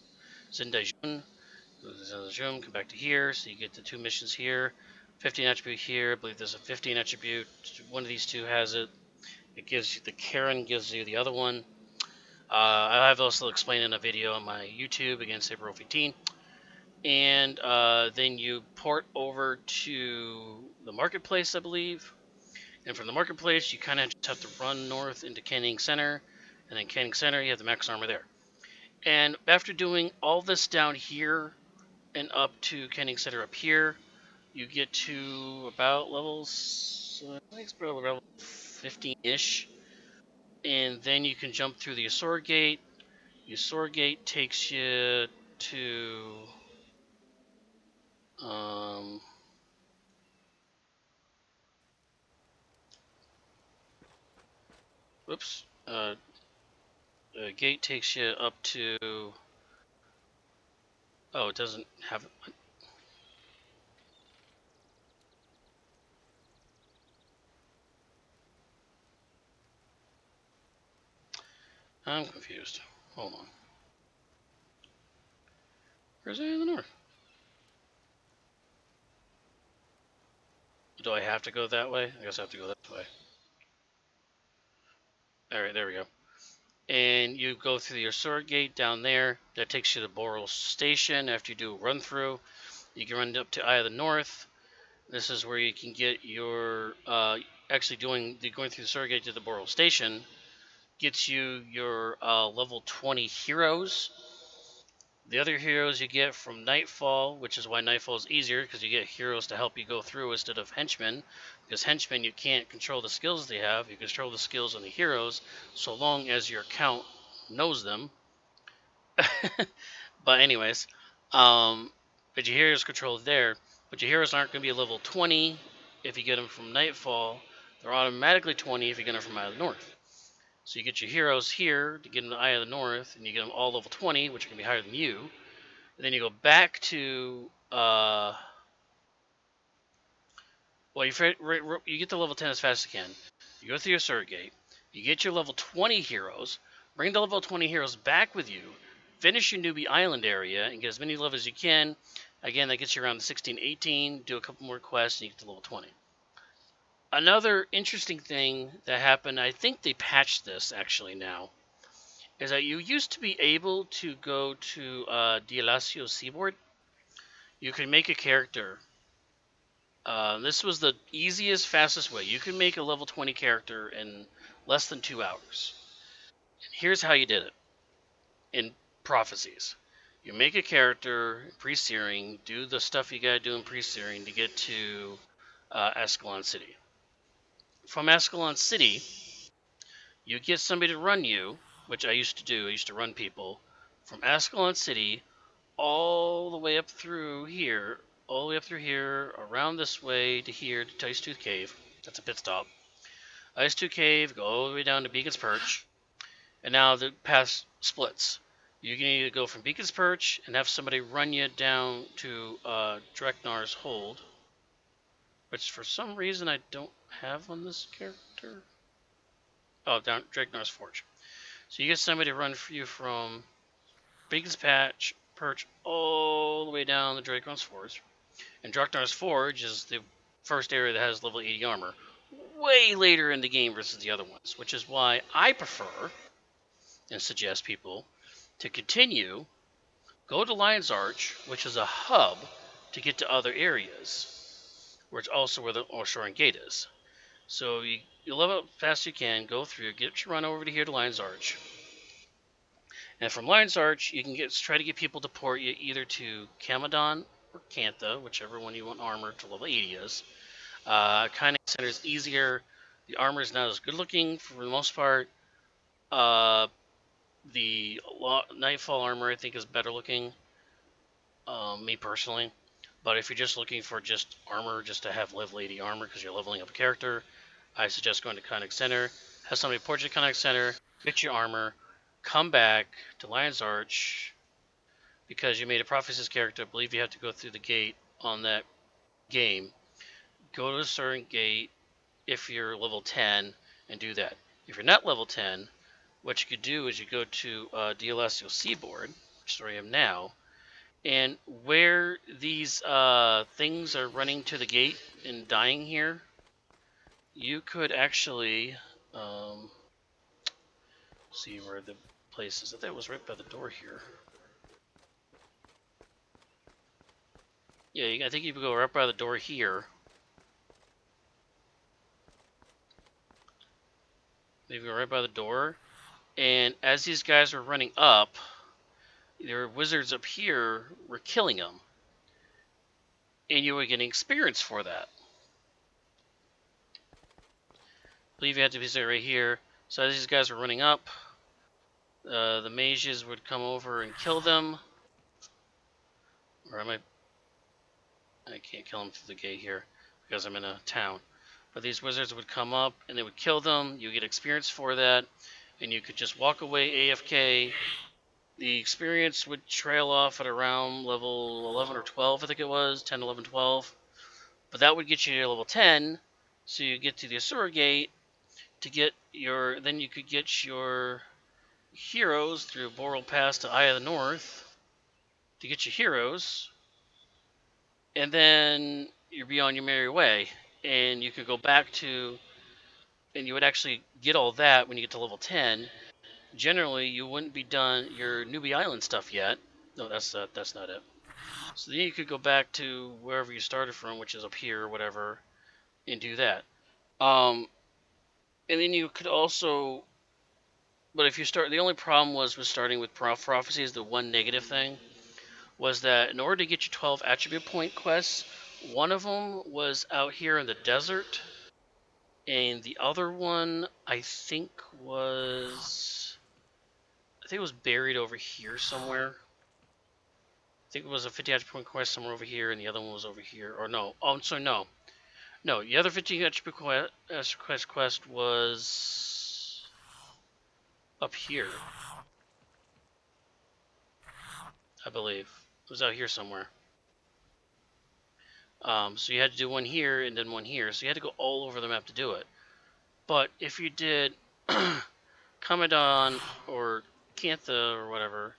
go to Xindaijun, come back to here, so you get the 2 missions here. 15 attribute here. I believe there's a 15 attribute. One of these 2 has it. It gives you the Karen, gives you the other one. I have also explained in a video on my YouTube against Sabre 15. And then you port over to the marketplace, I believe. And from the marketplace, you kind of just have to run north into Canning Center. And then Canning Center, you have the max armor there. And after doing all this down here and up to Canning Center up here, you get to about levels, I think it's probably level 15-ish. And then you can jump through the Asura Gate. The Asura Gate takes you to whoops. The gate takes you up to. Oh, it doesn't have. I'm confused. Hold on. Where's it in the north? Do I have to go that way? I guess I have to go that way. Alright, there we go. And you go through your sword gate down there. That takes you to Boral Station. After you do a run through, you can run up to Eye of the North. This is where you can get your actually going through the sword gate to the Boral Station gets you your level 20 heroes. The other heroes you get from Nightfall, which is why Nightfall is easier, because you get heroes to help you go through instead of henchmen. Because henchmen, you can't control the skills they have. You control the skills on the heroes, so long as your account knows them. But anyways, but your heroes controlled there. But your heroes aren't going to be a level 20 if you get them from Nightfall. They're automatically 20 if you get them from Eye of the North. So you get your heroes here to get them to Eye of the North, and you get them all level 20, which are going to be higher than you. And then you go back to well, you get to level 10 as fast as you can. You go through your sword gate. You get your level 20 heroes. Bring the level 20 heroes back with you. Finish your newbie island area and get as many levels as you can. Again, that gets you around 16, 18. Do a couple more quests and you get to level 20. Another interesting thing that happened, I think they patched this actually now, is that you used to be able to go to Dialacio Seaboard. You can make a character. This was the easiest, fastest way. You can make a level 20 character in less than 2 hours. And here's how you did it in Prophecies. You make a character, pre-searing, do the stuff you gotta do in pre-searing to get to Ascalon City. From Ascalon City, you get somebody to run you, which I used to do. I used to run people from Ascalon City all the way up through here, around this way to here to Ice Tooth Cave. That's a pit stop. Ice Tooth Cave, go all the way down to Beacon's Perch, and now the path splits. You can either go from Beacon's Perch and have somebody run you down to Dreknar's Hold, which for some reason I don't have on this character. Oh, down Dreknar's Forge. So you get somebody to run for you from Beacon's Perch all the way down the Dreknar's Forge. And Dreknar's Forge is the first area that has level 80 armor. Way later in the game versus the other ones, which is why I prefer and suggest people to continue, go to Lion's Arch, which is a hub to get to other areas, where it's also where the Orshoran Gate is. So you level up as fast as you can, go through, get your run over to here to Lion's Arch. And from Lion's Arch, you can try to get people to port you either to Camadon or Cantha, whichever one you want armor to level 80 is. Kind of Center is easier. The armor is not as good looking for the most part. The Nightfall armor I think is better looking, me personally. But if you're just looking for just armor, just to have level 80 armor because you're leveling up a character, I suggest going to Conic Center, have somebody port you to Conic Center, get your armor, come back to Lion's Arch, because you made a Prophecies character. I believe you have to go through the gate on that game. Go to a certain gate if you're level 10 and do that. If you're not level 10, what you could do is you go to Dialacio Seaboard, which is where I am now, and where these things are running to the gate and dying here, you could actually see where the place is. I thought it was right by the door here. Yeah, I think you could go right by the door here. Maybe go right by the door. And as these guys were running up, their wizards up here were killing them. And you were getting experience for that. I believe you had to be right here. So as these guys were running up, the mages would come over and kill them. Or I can't kill them through the gate here because I'm in a town. But these wizards would come up and they would kill them. You get experience for that, and you could just walk away AFK. The experience would trail off at around level 11 or 12, I think it was 10, 11, 12. But that would get you to level 10, so you get to the Asura Gate to get your. Then you could get your heroes through Boral Pass to Eye of the North to get your heroes, and then you'd be on your merry way. And you could go back to, and you would actually get all that when you get to level 10. Generally, you wouldn't be done your Newbie Island stuff yet. No, that's not it. So then you could go back to wherever you started from, which is up here or whatever, and do that. And then you could also, but if you start, the only problem was with starting with prophecy is the one negative thing was that in order to get your 12 attribute point quests, one of them was out here in the desert, and the other one I think it was buried over here somewhere. I think it was a 50 attribute point quest somewhere over here, and the other one was over here. Or no, oh, so no, the other 50 attribute quest was up here, I believe. It was out here somewhere. So you had to do one here and then one here. So you had to go all over the map to do it. But if you did Commandant or Cantha or whatever,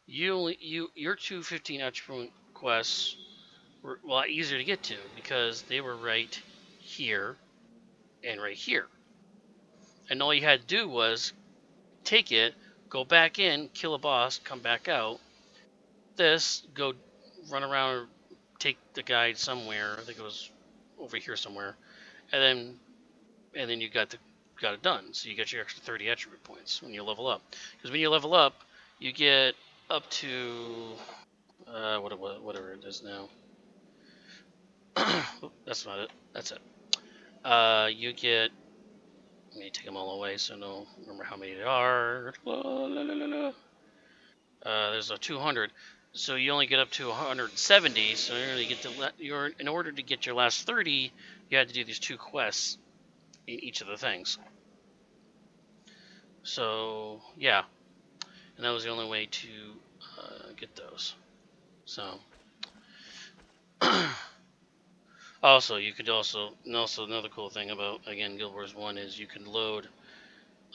your two 15 attribute quests were a lot easier to get to because they were right here and right here. And all you had to do was take it, go back in, kill a boss, come back out. Go run around or take the guide somewhere. I think it was over here somewhere. And then you got it done. So you get your extra 30 attribute points when you level up. Because when you level up, you get up to whatever it is now. That's not it. That's it. You get. Let me take them all away so I don't remember how many there are. There's a 200. So you only get up to 170. So in order to get your last 30, you had to do these two quests in each of the things. So yeah, and that was the only way to get those. So also another cool thing about Guild Wars 1 is you can load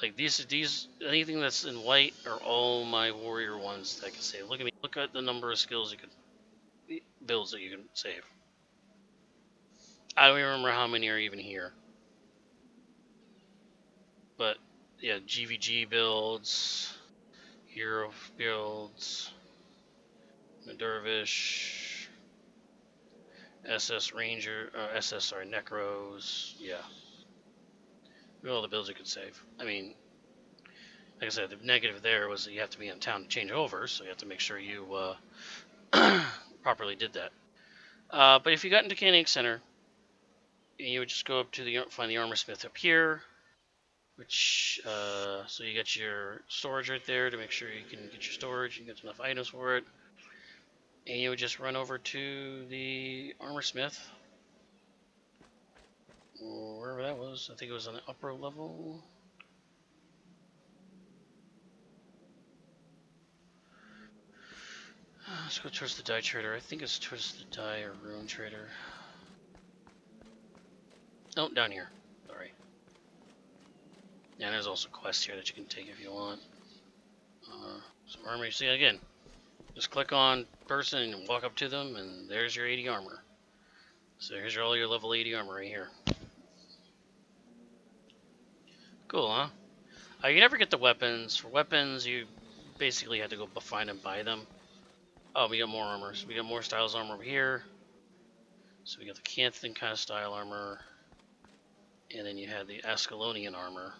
like these anything that's in white are all my warrior ones that I can save. Look at me. Look at the number of builds that you can save. I don't even remember how many are even here. But yeah, GVG builds, hero builds, Dervish, SS Ranger, Necros. Yeah, all the builds you could save. I mean, like I said, the negative there was that you have to be in town to change over, so you have to make sure you properly did that. But if you got into Canning Center, you would just go up to find the armor smith up here, which so you got your storage right there to make sure you can get your storage and get enough items for it. And you would just run over to the armor smith, or wherever that was. I think it was on the upper level. Let's go towards the dye trader. I think it's towards the dye or rune trader. Oh, down here. Sorry. Yeah, and there's also quests here that you can take if you want. Some armor. You see, again, just click on person and walk up to them, and there's your 80 armor. So here's all your level 80 armor right here. Cool, huh? You never get the weapons. For weapons, you basically had to go find and buy them. Oh, we got more armor. So we got more styles armor over here. So we got the Canthan kind of style armor. And then you had the Ascalonian armor,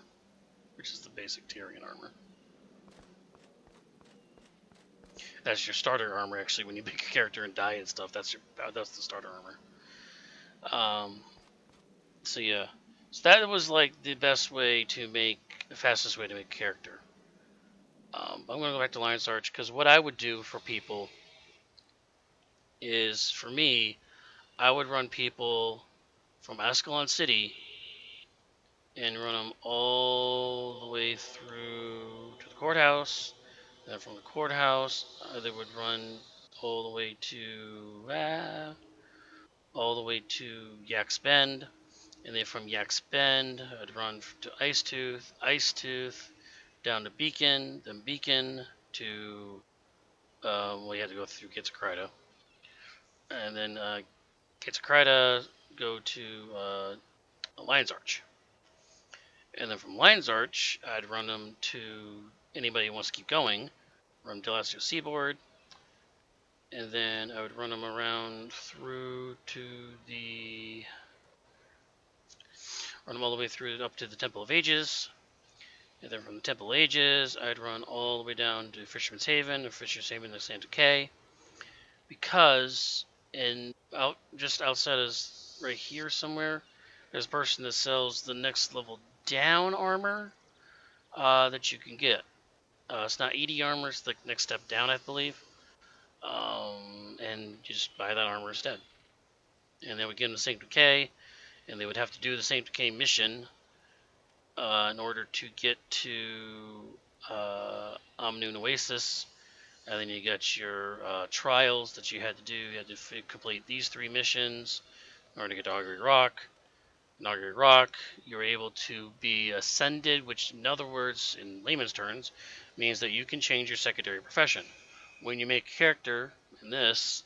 which is the basic Tyrian armor. That's your starter armor, actually. When you pick a character and die and stuff, that's the starter armor. So yeah, so that was like the fastest way to make a character. I'm gonna go back to Lion's Arch because what I would do for people is, for me, I would run people from Ascalon City and run them all the way through to the courthouse. Then from the courthouse, they would run all the way to Yak's Bend, and then from Yak's Bend, I'd run to Ice Tooth, down to Beacon, then Beacon to well, you had to go through Gitsakrita, and then Gitsakrita go to Lion's Arch, and then from Lion's Arch, I'd run them to anybody who wants to keep going, run Delastio Seaboard, and then I would run them around through to the run them all the way through up to the Temple of Ages, and then from the Temple of Ages, I'd run all the way down to Fisherman's Haven, or Fisherman's Haven to Santa Kay, because just outside of right here somewhere, there's a person that sells the next level down armor that you can get. It's not 80 armor; it's the next step down, I believe. And you just buy that armor instead. And they would get them to Sanctum K, and they would have to do the Sanctum K mission in order to get to Omnoon Oasis. And then you got your trials that you had to do. You had to complete these 3 missions in order to get to Augury Rock. In Augury Rock, you were able to be ascended, which, in other words, in layman's terms, means that you can change your secondary profession. When you make a character in this,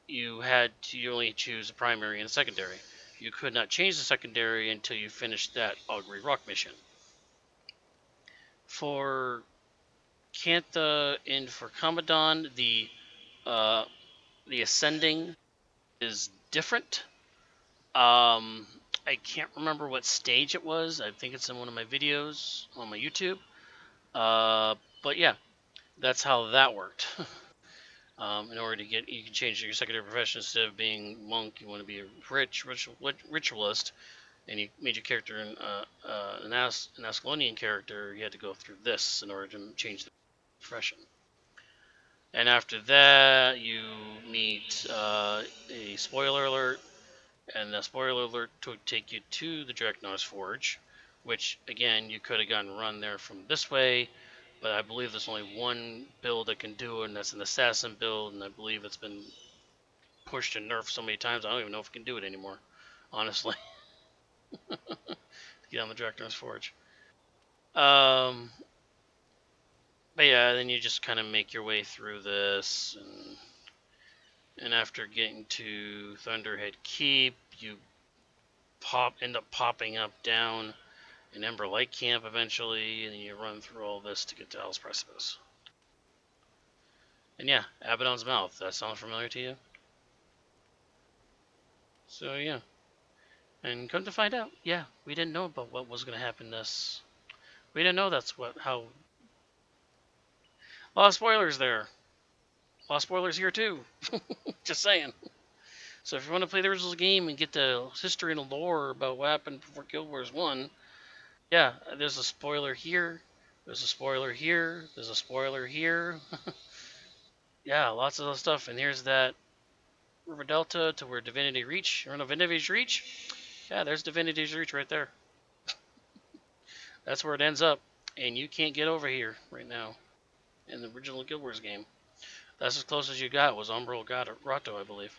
you only choose a primary and a secondary. You could not change the secondary until you finished that Augury Rock mission. For Cantha and for Commandant, the ascending is different. I can't remember what stage it was. I think it's in one of my videos on my YouTube. But yeah, that's how that worked. In order to get, you can change your secondary profession. Instead of being monk, you want to be a ritualist, and you made your character an Ascalonian character. You had to go through this in order to change the profession. And after that, you meet a spoiler alert, and the spoiler alert would take you to the Draknar's Forge, which again you could have gotten run there from this way, but I believe there's only one build that can do it, and that's an assassin build, and I believe it's been pushed and nerfed so many times I don't even know if it can do it anymore, honestly. To get on the Draknar's Forge. But yeah, then you just kind of make your way through this, and after getting to Thunderhead Keep, you end up popping up down in Ember Light Camp eventually, and then you run through all this to get to Hell's Precipice. And yeah, Abaddon's Mouth. That sounds familiar to you? So yeah. And come to find out, yeah, we didn't know about what was going to happen this. We didn't know how. A lot of spoilers there. A lot of spoilers here too. Just saying. So if you want to play the original game and get the history and the lore about what happened before Guild Wars 1, yeah, there's a spoiler here. There's a spoiler here. There's a spoiler here. Yeah, lots of stuff. And here's that River Delta to where Divinity Reach, or no, Divinity's Reach. Yeah, there's Divinity's Reach right there. That's where it ends up. And you can't get over here right now in the original Guild Wars game. That's as close as you got was Umbral Grotto, I believe.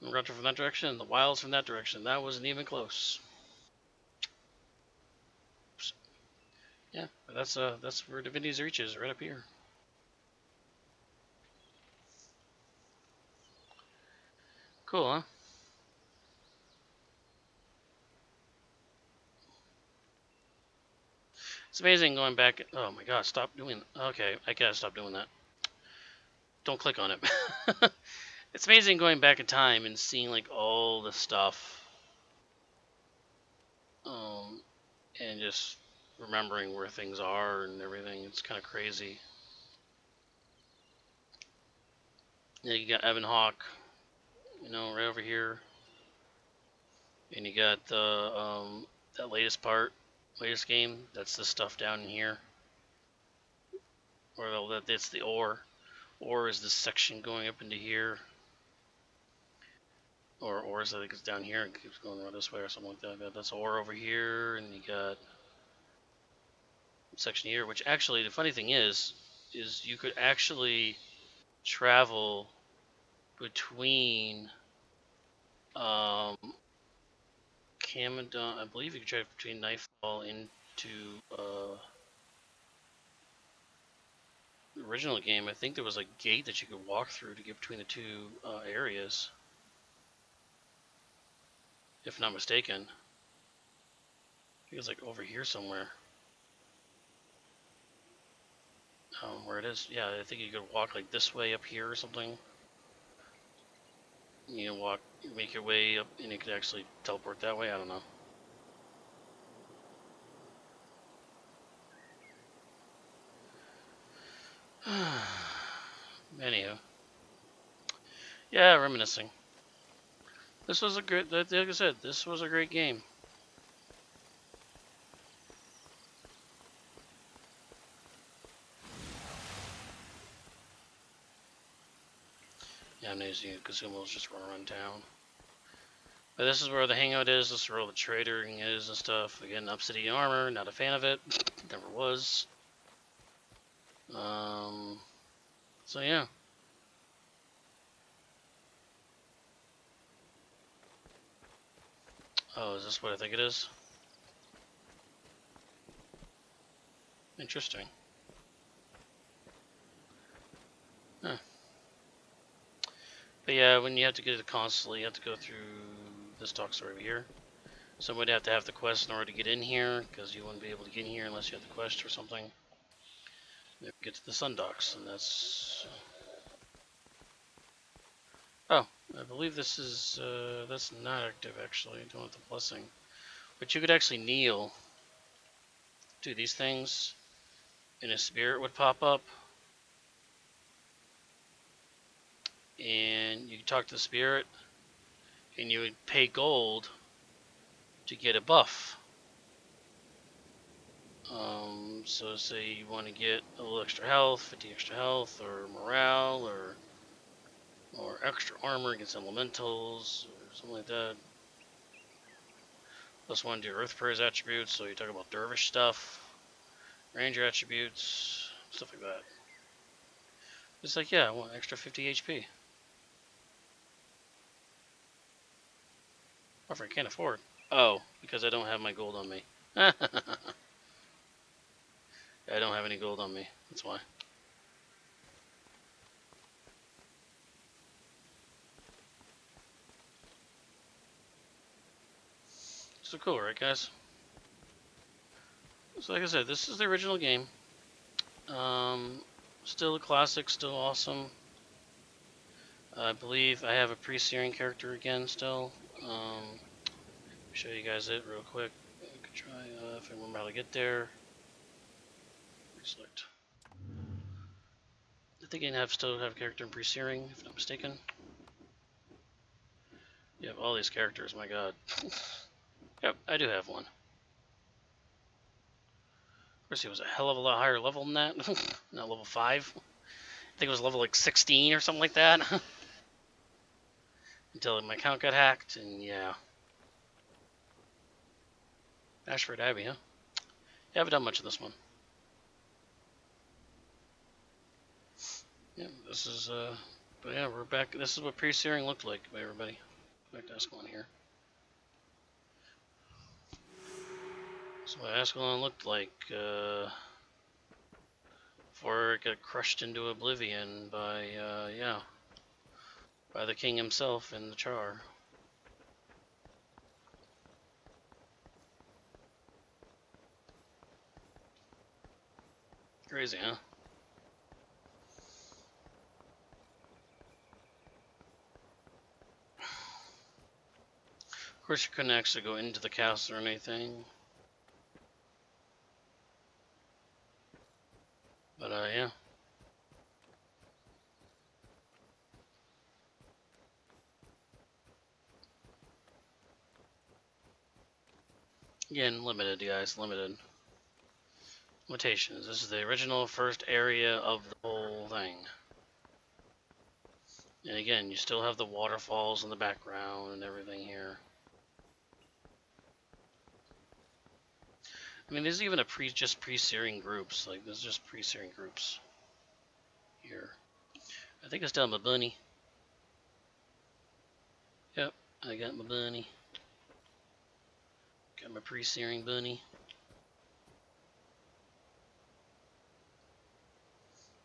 And Grotto from that direction, and the Wilds from that direction. That wasn't even close. Oops. Yeah, that's where Divinity's Reach is, right up here. Cool, huh? It's amazing going back. Oh my god, stop doing that. Okay, I gotta stop doing that. Don't click on it. It's amazing going back in time and seeing like all the stuff. And just remembering where things are and everything. It's kind of crazy. Yeah, you got Evan Hawke, right over here. And you got the that latest game. That's the stuff down in here. Or that's the ore. Ore is this section going up into here. Or ores, I think it's down here and keeps going around this way or something like that. That's ore over here, and you got section here, which actually, the funny thing is you could actually travel between Camadon. I believe you could travel between Nightfall into the original game. I think there was a gate that you could walk through to get between the two areas, if not mistaken. I think it's like over here somewhere. Where it is? Yeah, I think you could walk like this way up here or something. You know, make your way up, and you could actually teleport that way. I don't know. Anyhow, yeah, reminiscing. This was a great, like I said, this was a great game. Yeah, I'm using consumables just run down. But this is where the hangout is. This is where all the trading is and stuff. Again, obsidian armor. Not a fan of it. Never was. So yeah. Oh, is this what I think it is? Interesting. Huh. But yeah, when you have to get it constantly, you have to go through this docks over here. Somebody have to have the quest in order to get in here, because you wouldn't be able to get in here unless you have the quest or something. Then get to the sun docks, and that's... Oh, I believe this is, that's not active actually, don't have the blessing. But you could actually kneel, do these things, and a spirit would pop up. And you could talk to the spirit, and you would pay gold to get a buff. So say you want to get a little extra health, 50 extra health, or morale, or extra armor against elementals, or something like that. Plus one to your Earth Prayer's attributes, so you talk about dervish stuff, ranger attributes, stuff like that. It's like, yeah, I want extra 50 HP. Offer I can't afford. Oh, because I don't have my gold on me. I don't have any gold on me, that's why. So cool, right, guys? So like I said, this is the original game. Still a classic, still awesome. I believe I have a pre-searing character again still. Show you guys it real quick. I could try, if I remember how to get there. Select. I think I still have a character in pre-searing, if not mistaken. You have all these characters, my god. Yep, I do have one. Of course, he was a hell of a lot higher level than that. Not level 5. I think it was level like 16 or something like that. Until my account got hacked, and yeah. Ashford Abbey, huh? Yeah, I haven't done much of this one. Yeah, this is, but yeah, we're back. This is what pre-searing looked like by everybody. Back to Ascalon here. So what Ascalon looked like, before it got crushed into oblivion by, yeah, by the king himself in the Char. Crazy, huh? Of course, you couldn't actually go into the castle or anything. But, yeah. Again, limited, guys, limited. Limitations. This is the original first area of the whole thing. And again, you still have the waterfalls in the background and everything here. I mean, there's even a just pre-searing groups. Like, there's just pre-searing groups here. I think I still have my bunny. Yep, I got my bunny. Got my pre-searing bunny.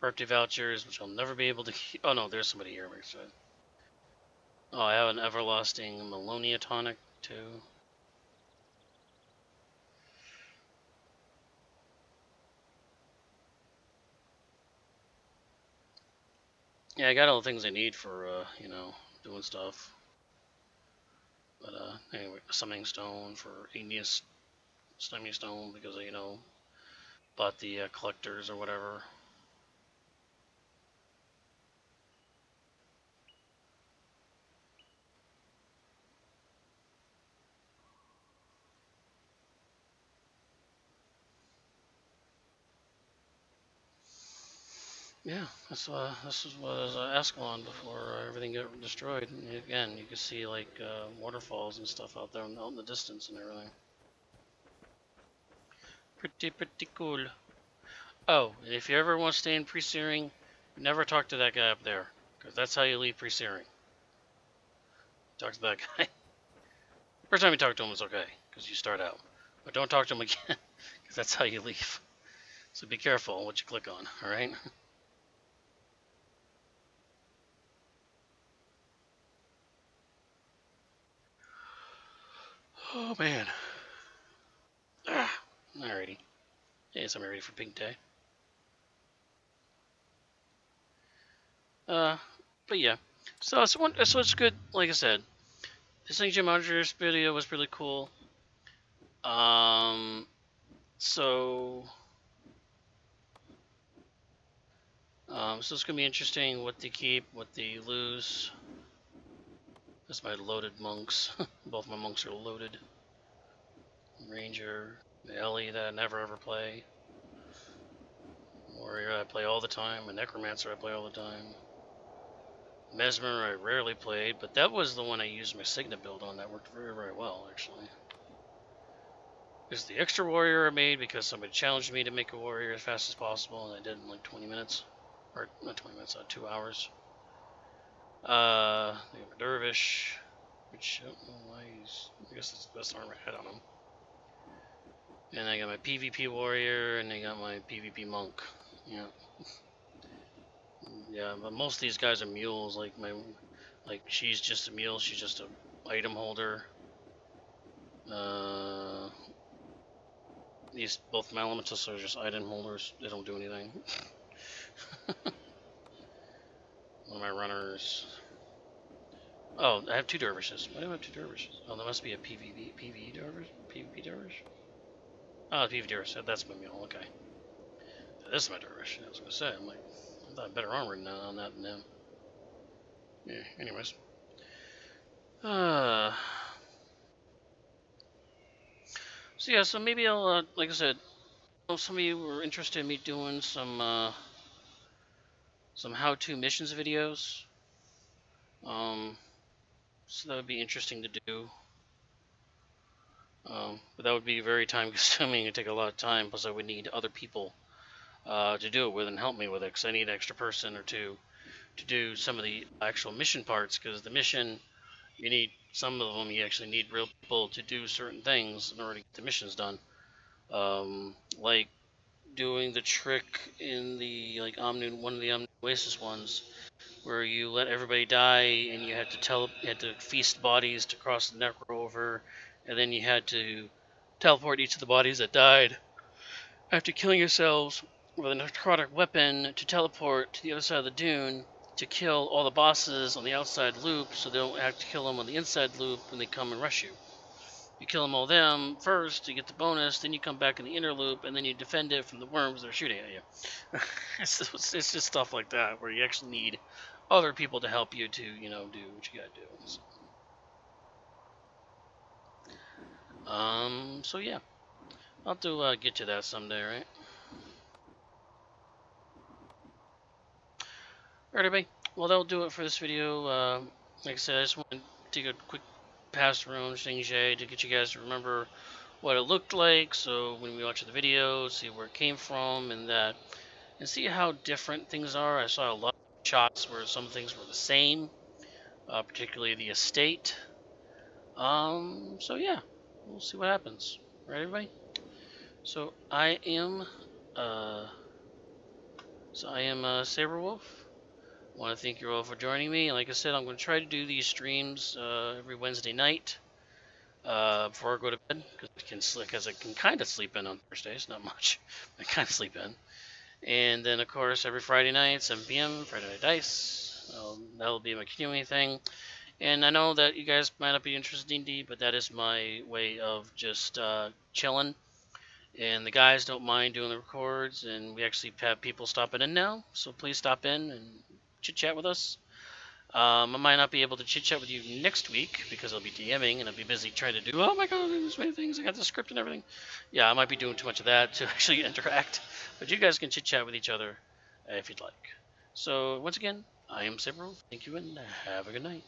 Birthday vouchers, which I'll never be able to keep. Oh no, there's somebody here. Oh, I have an everlasting Melonia tonic too. Yeah, I got all the things I need for you know, doing stuff. But anyway, a summoning stone for Igneous summoning stone because I, you know, bought the collectors or whatever. Yeah, this is what was Ascalon before everything got destroyed. And again, you can see like waterfalls and stuff out there out in the distance and everything. Pretty cool. Oh, and if you ever want to stay in pre-searing, never talk to that guy up there, because that's how you leave pre-searing. Talk to that guy. First time you talk to him is okay, because you start out. But don't talk to him again, because that's how you leave. So be careful on what you click on, alright? Oh, man. Alrighty. Hey, so I'm ready for pink day. But yeah. So it's good, like I said. The Shing Jea Monastery video was really cool. So so it's gonna be interesting what they keep, what they lose. That's my loaded monks. Both my monks are loaded. Ranger, the Ellie that I never ever play. Warrior I play all the time. A Necromancer I play all the time. Mesmer I rarely played, but that was the one I used my Signet build on. That worked very, very well, actually. This is the extra warrior I made because somebody challenged me to make a warrior as fast as possible, and I did in like 20 minutes. Or, not 20 minutes, 2 hours. I have a Dervish, which I don't know why he's... I guess it's the best armor I had on him. And I got my PvP warrior, and I got my PvP monk. Yeah. Yeah, but most of these guys are mules. Like she's just a mule. She's just a item holder. These both my elementals are just item holders. They don't do anything. One of my runners. Oh, I have 2 dervishes. Why do I have 2 dervishes? Oh, there must be a PvE dervish. PvP dervish. Oh, PvP dervish. That's my mule. Okay. This is my dervish. I was gonna say. I'm like, I thought better armor on that than him. Yeah. Anyways. So yeah, so maybe I'll, like I said, if some of you were interested in me doing some how-to missions videos, so that would be interesting to do. But that would be very time-consuming. It'd take a lot of time. Plus, I would need other people to do it with and help me with it, because I need an extra person or two to do some of the actual mission parts. Because the mission, you need some of them. You actually need real people to do certain things in order to get the missions done. Like doing the trick in the one of the Omni Oasis ones, where you let everybody die and you had to feast bodies to cross the necro over, and then you had to teleport each of the bodies that died after killing yourselves with a necrotic weapon to teleport to the other side of the dune to kill all the bosses on the outside loop, so they don't have to kill them on the inside loop when they come and rush you. You kill them all them first to get the bonus, then you come back in the inner loop, and then you defend it from the worms that are shooting at you. it's just stuff like that, where you actually need other people to help you to, you know, do what you gotta do. So yeah. I'll have to get to that someday, right? Alright, everybody. Well, that'll do it for this video. Like I said, I just want to take a quick pass around Shing Jea to get you guys to remember what it looked like. So when we watch the video, see where it came from, and see how different things are. I saw a lot of shots where some things were the same, particularly the estate. So yeah, we'll see what happens. Right, everybody? So uh, I am Sabre Wolf. I want to thank you all for joining me. Like I said, I'm going to try to do these streams every Wednesday night before I go to bed because I can kind of sleep in on Thursdays, not much. I kind of sleep in, and then of course every Friday night, 7 p.m. Friday Night Dice. That'll be my continuing thing. And I know that you guys might not be interested in D&D, but that is my way of just chilling. And the guys don't mind doing the records, and we actually have people stopping in now. So please stop in and chit chat with us. I might not be able to chit chat with you next week because I'll be DMing and I'll be busy trying to do. Oh my god, there's many things. I got the script and everything. Yeah, I might be doing too much of that to actually interact. But you guys can chit chat with each other if you'd like. So once again, I am Sabre. Thank you and have a good night.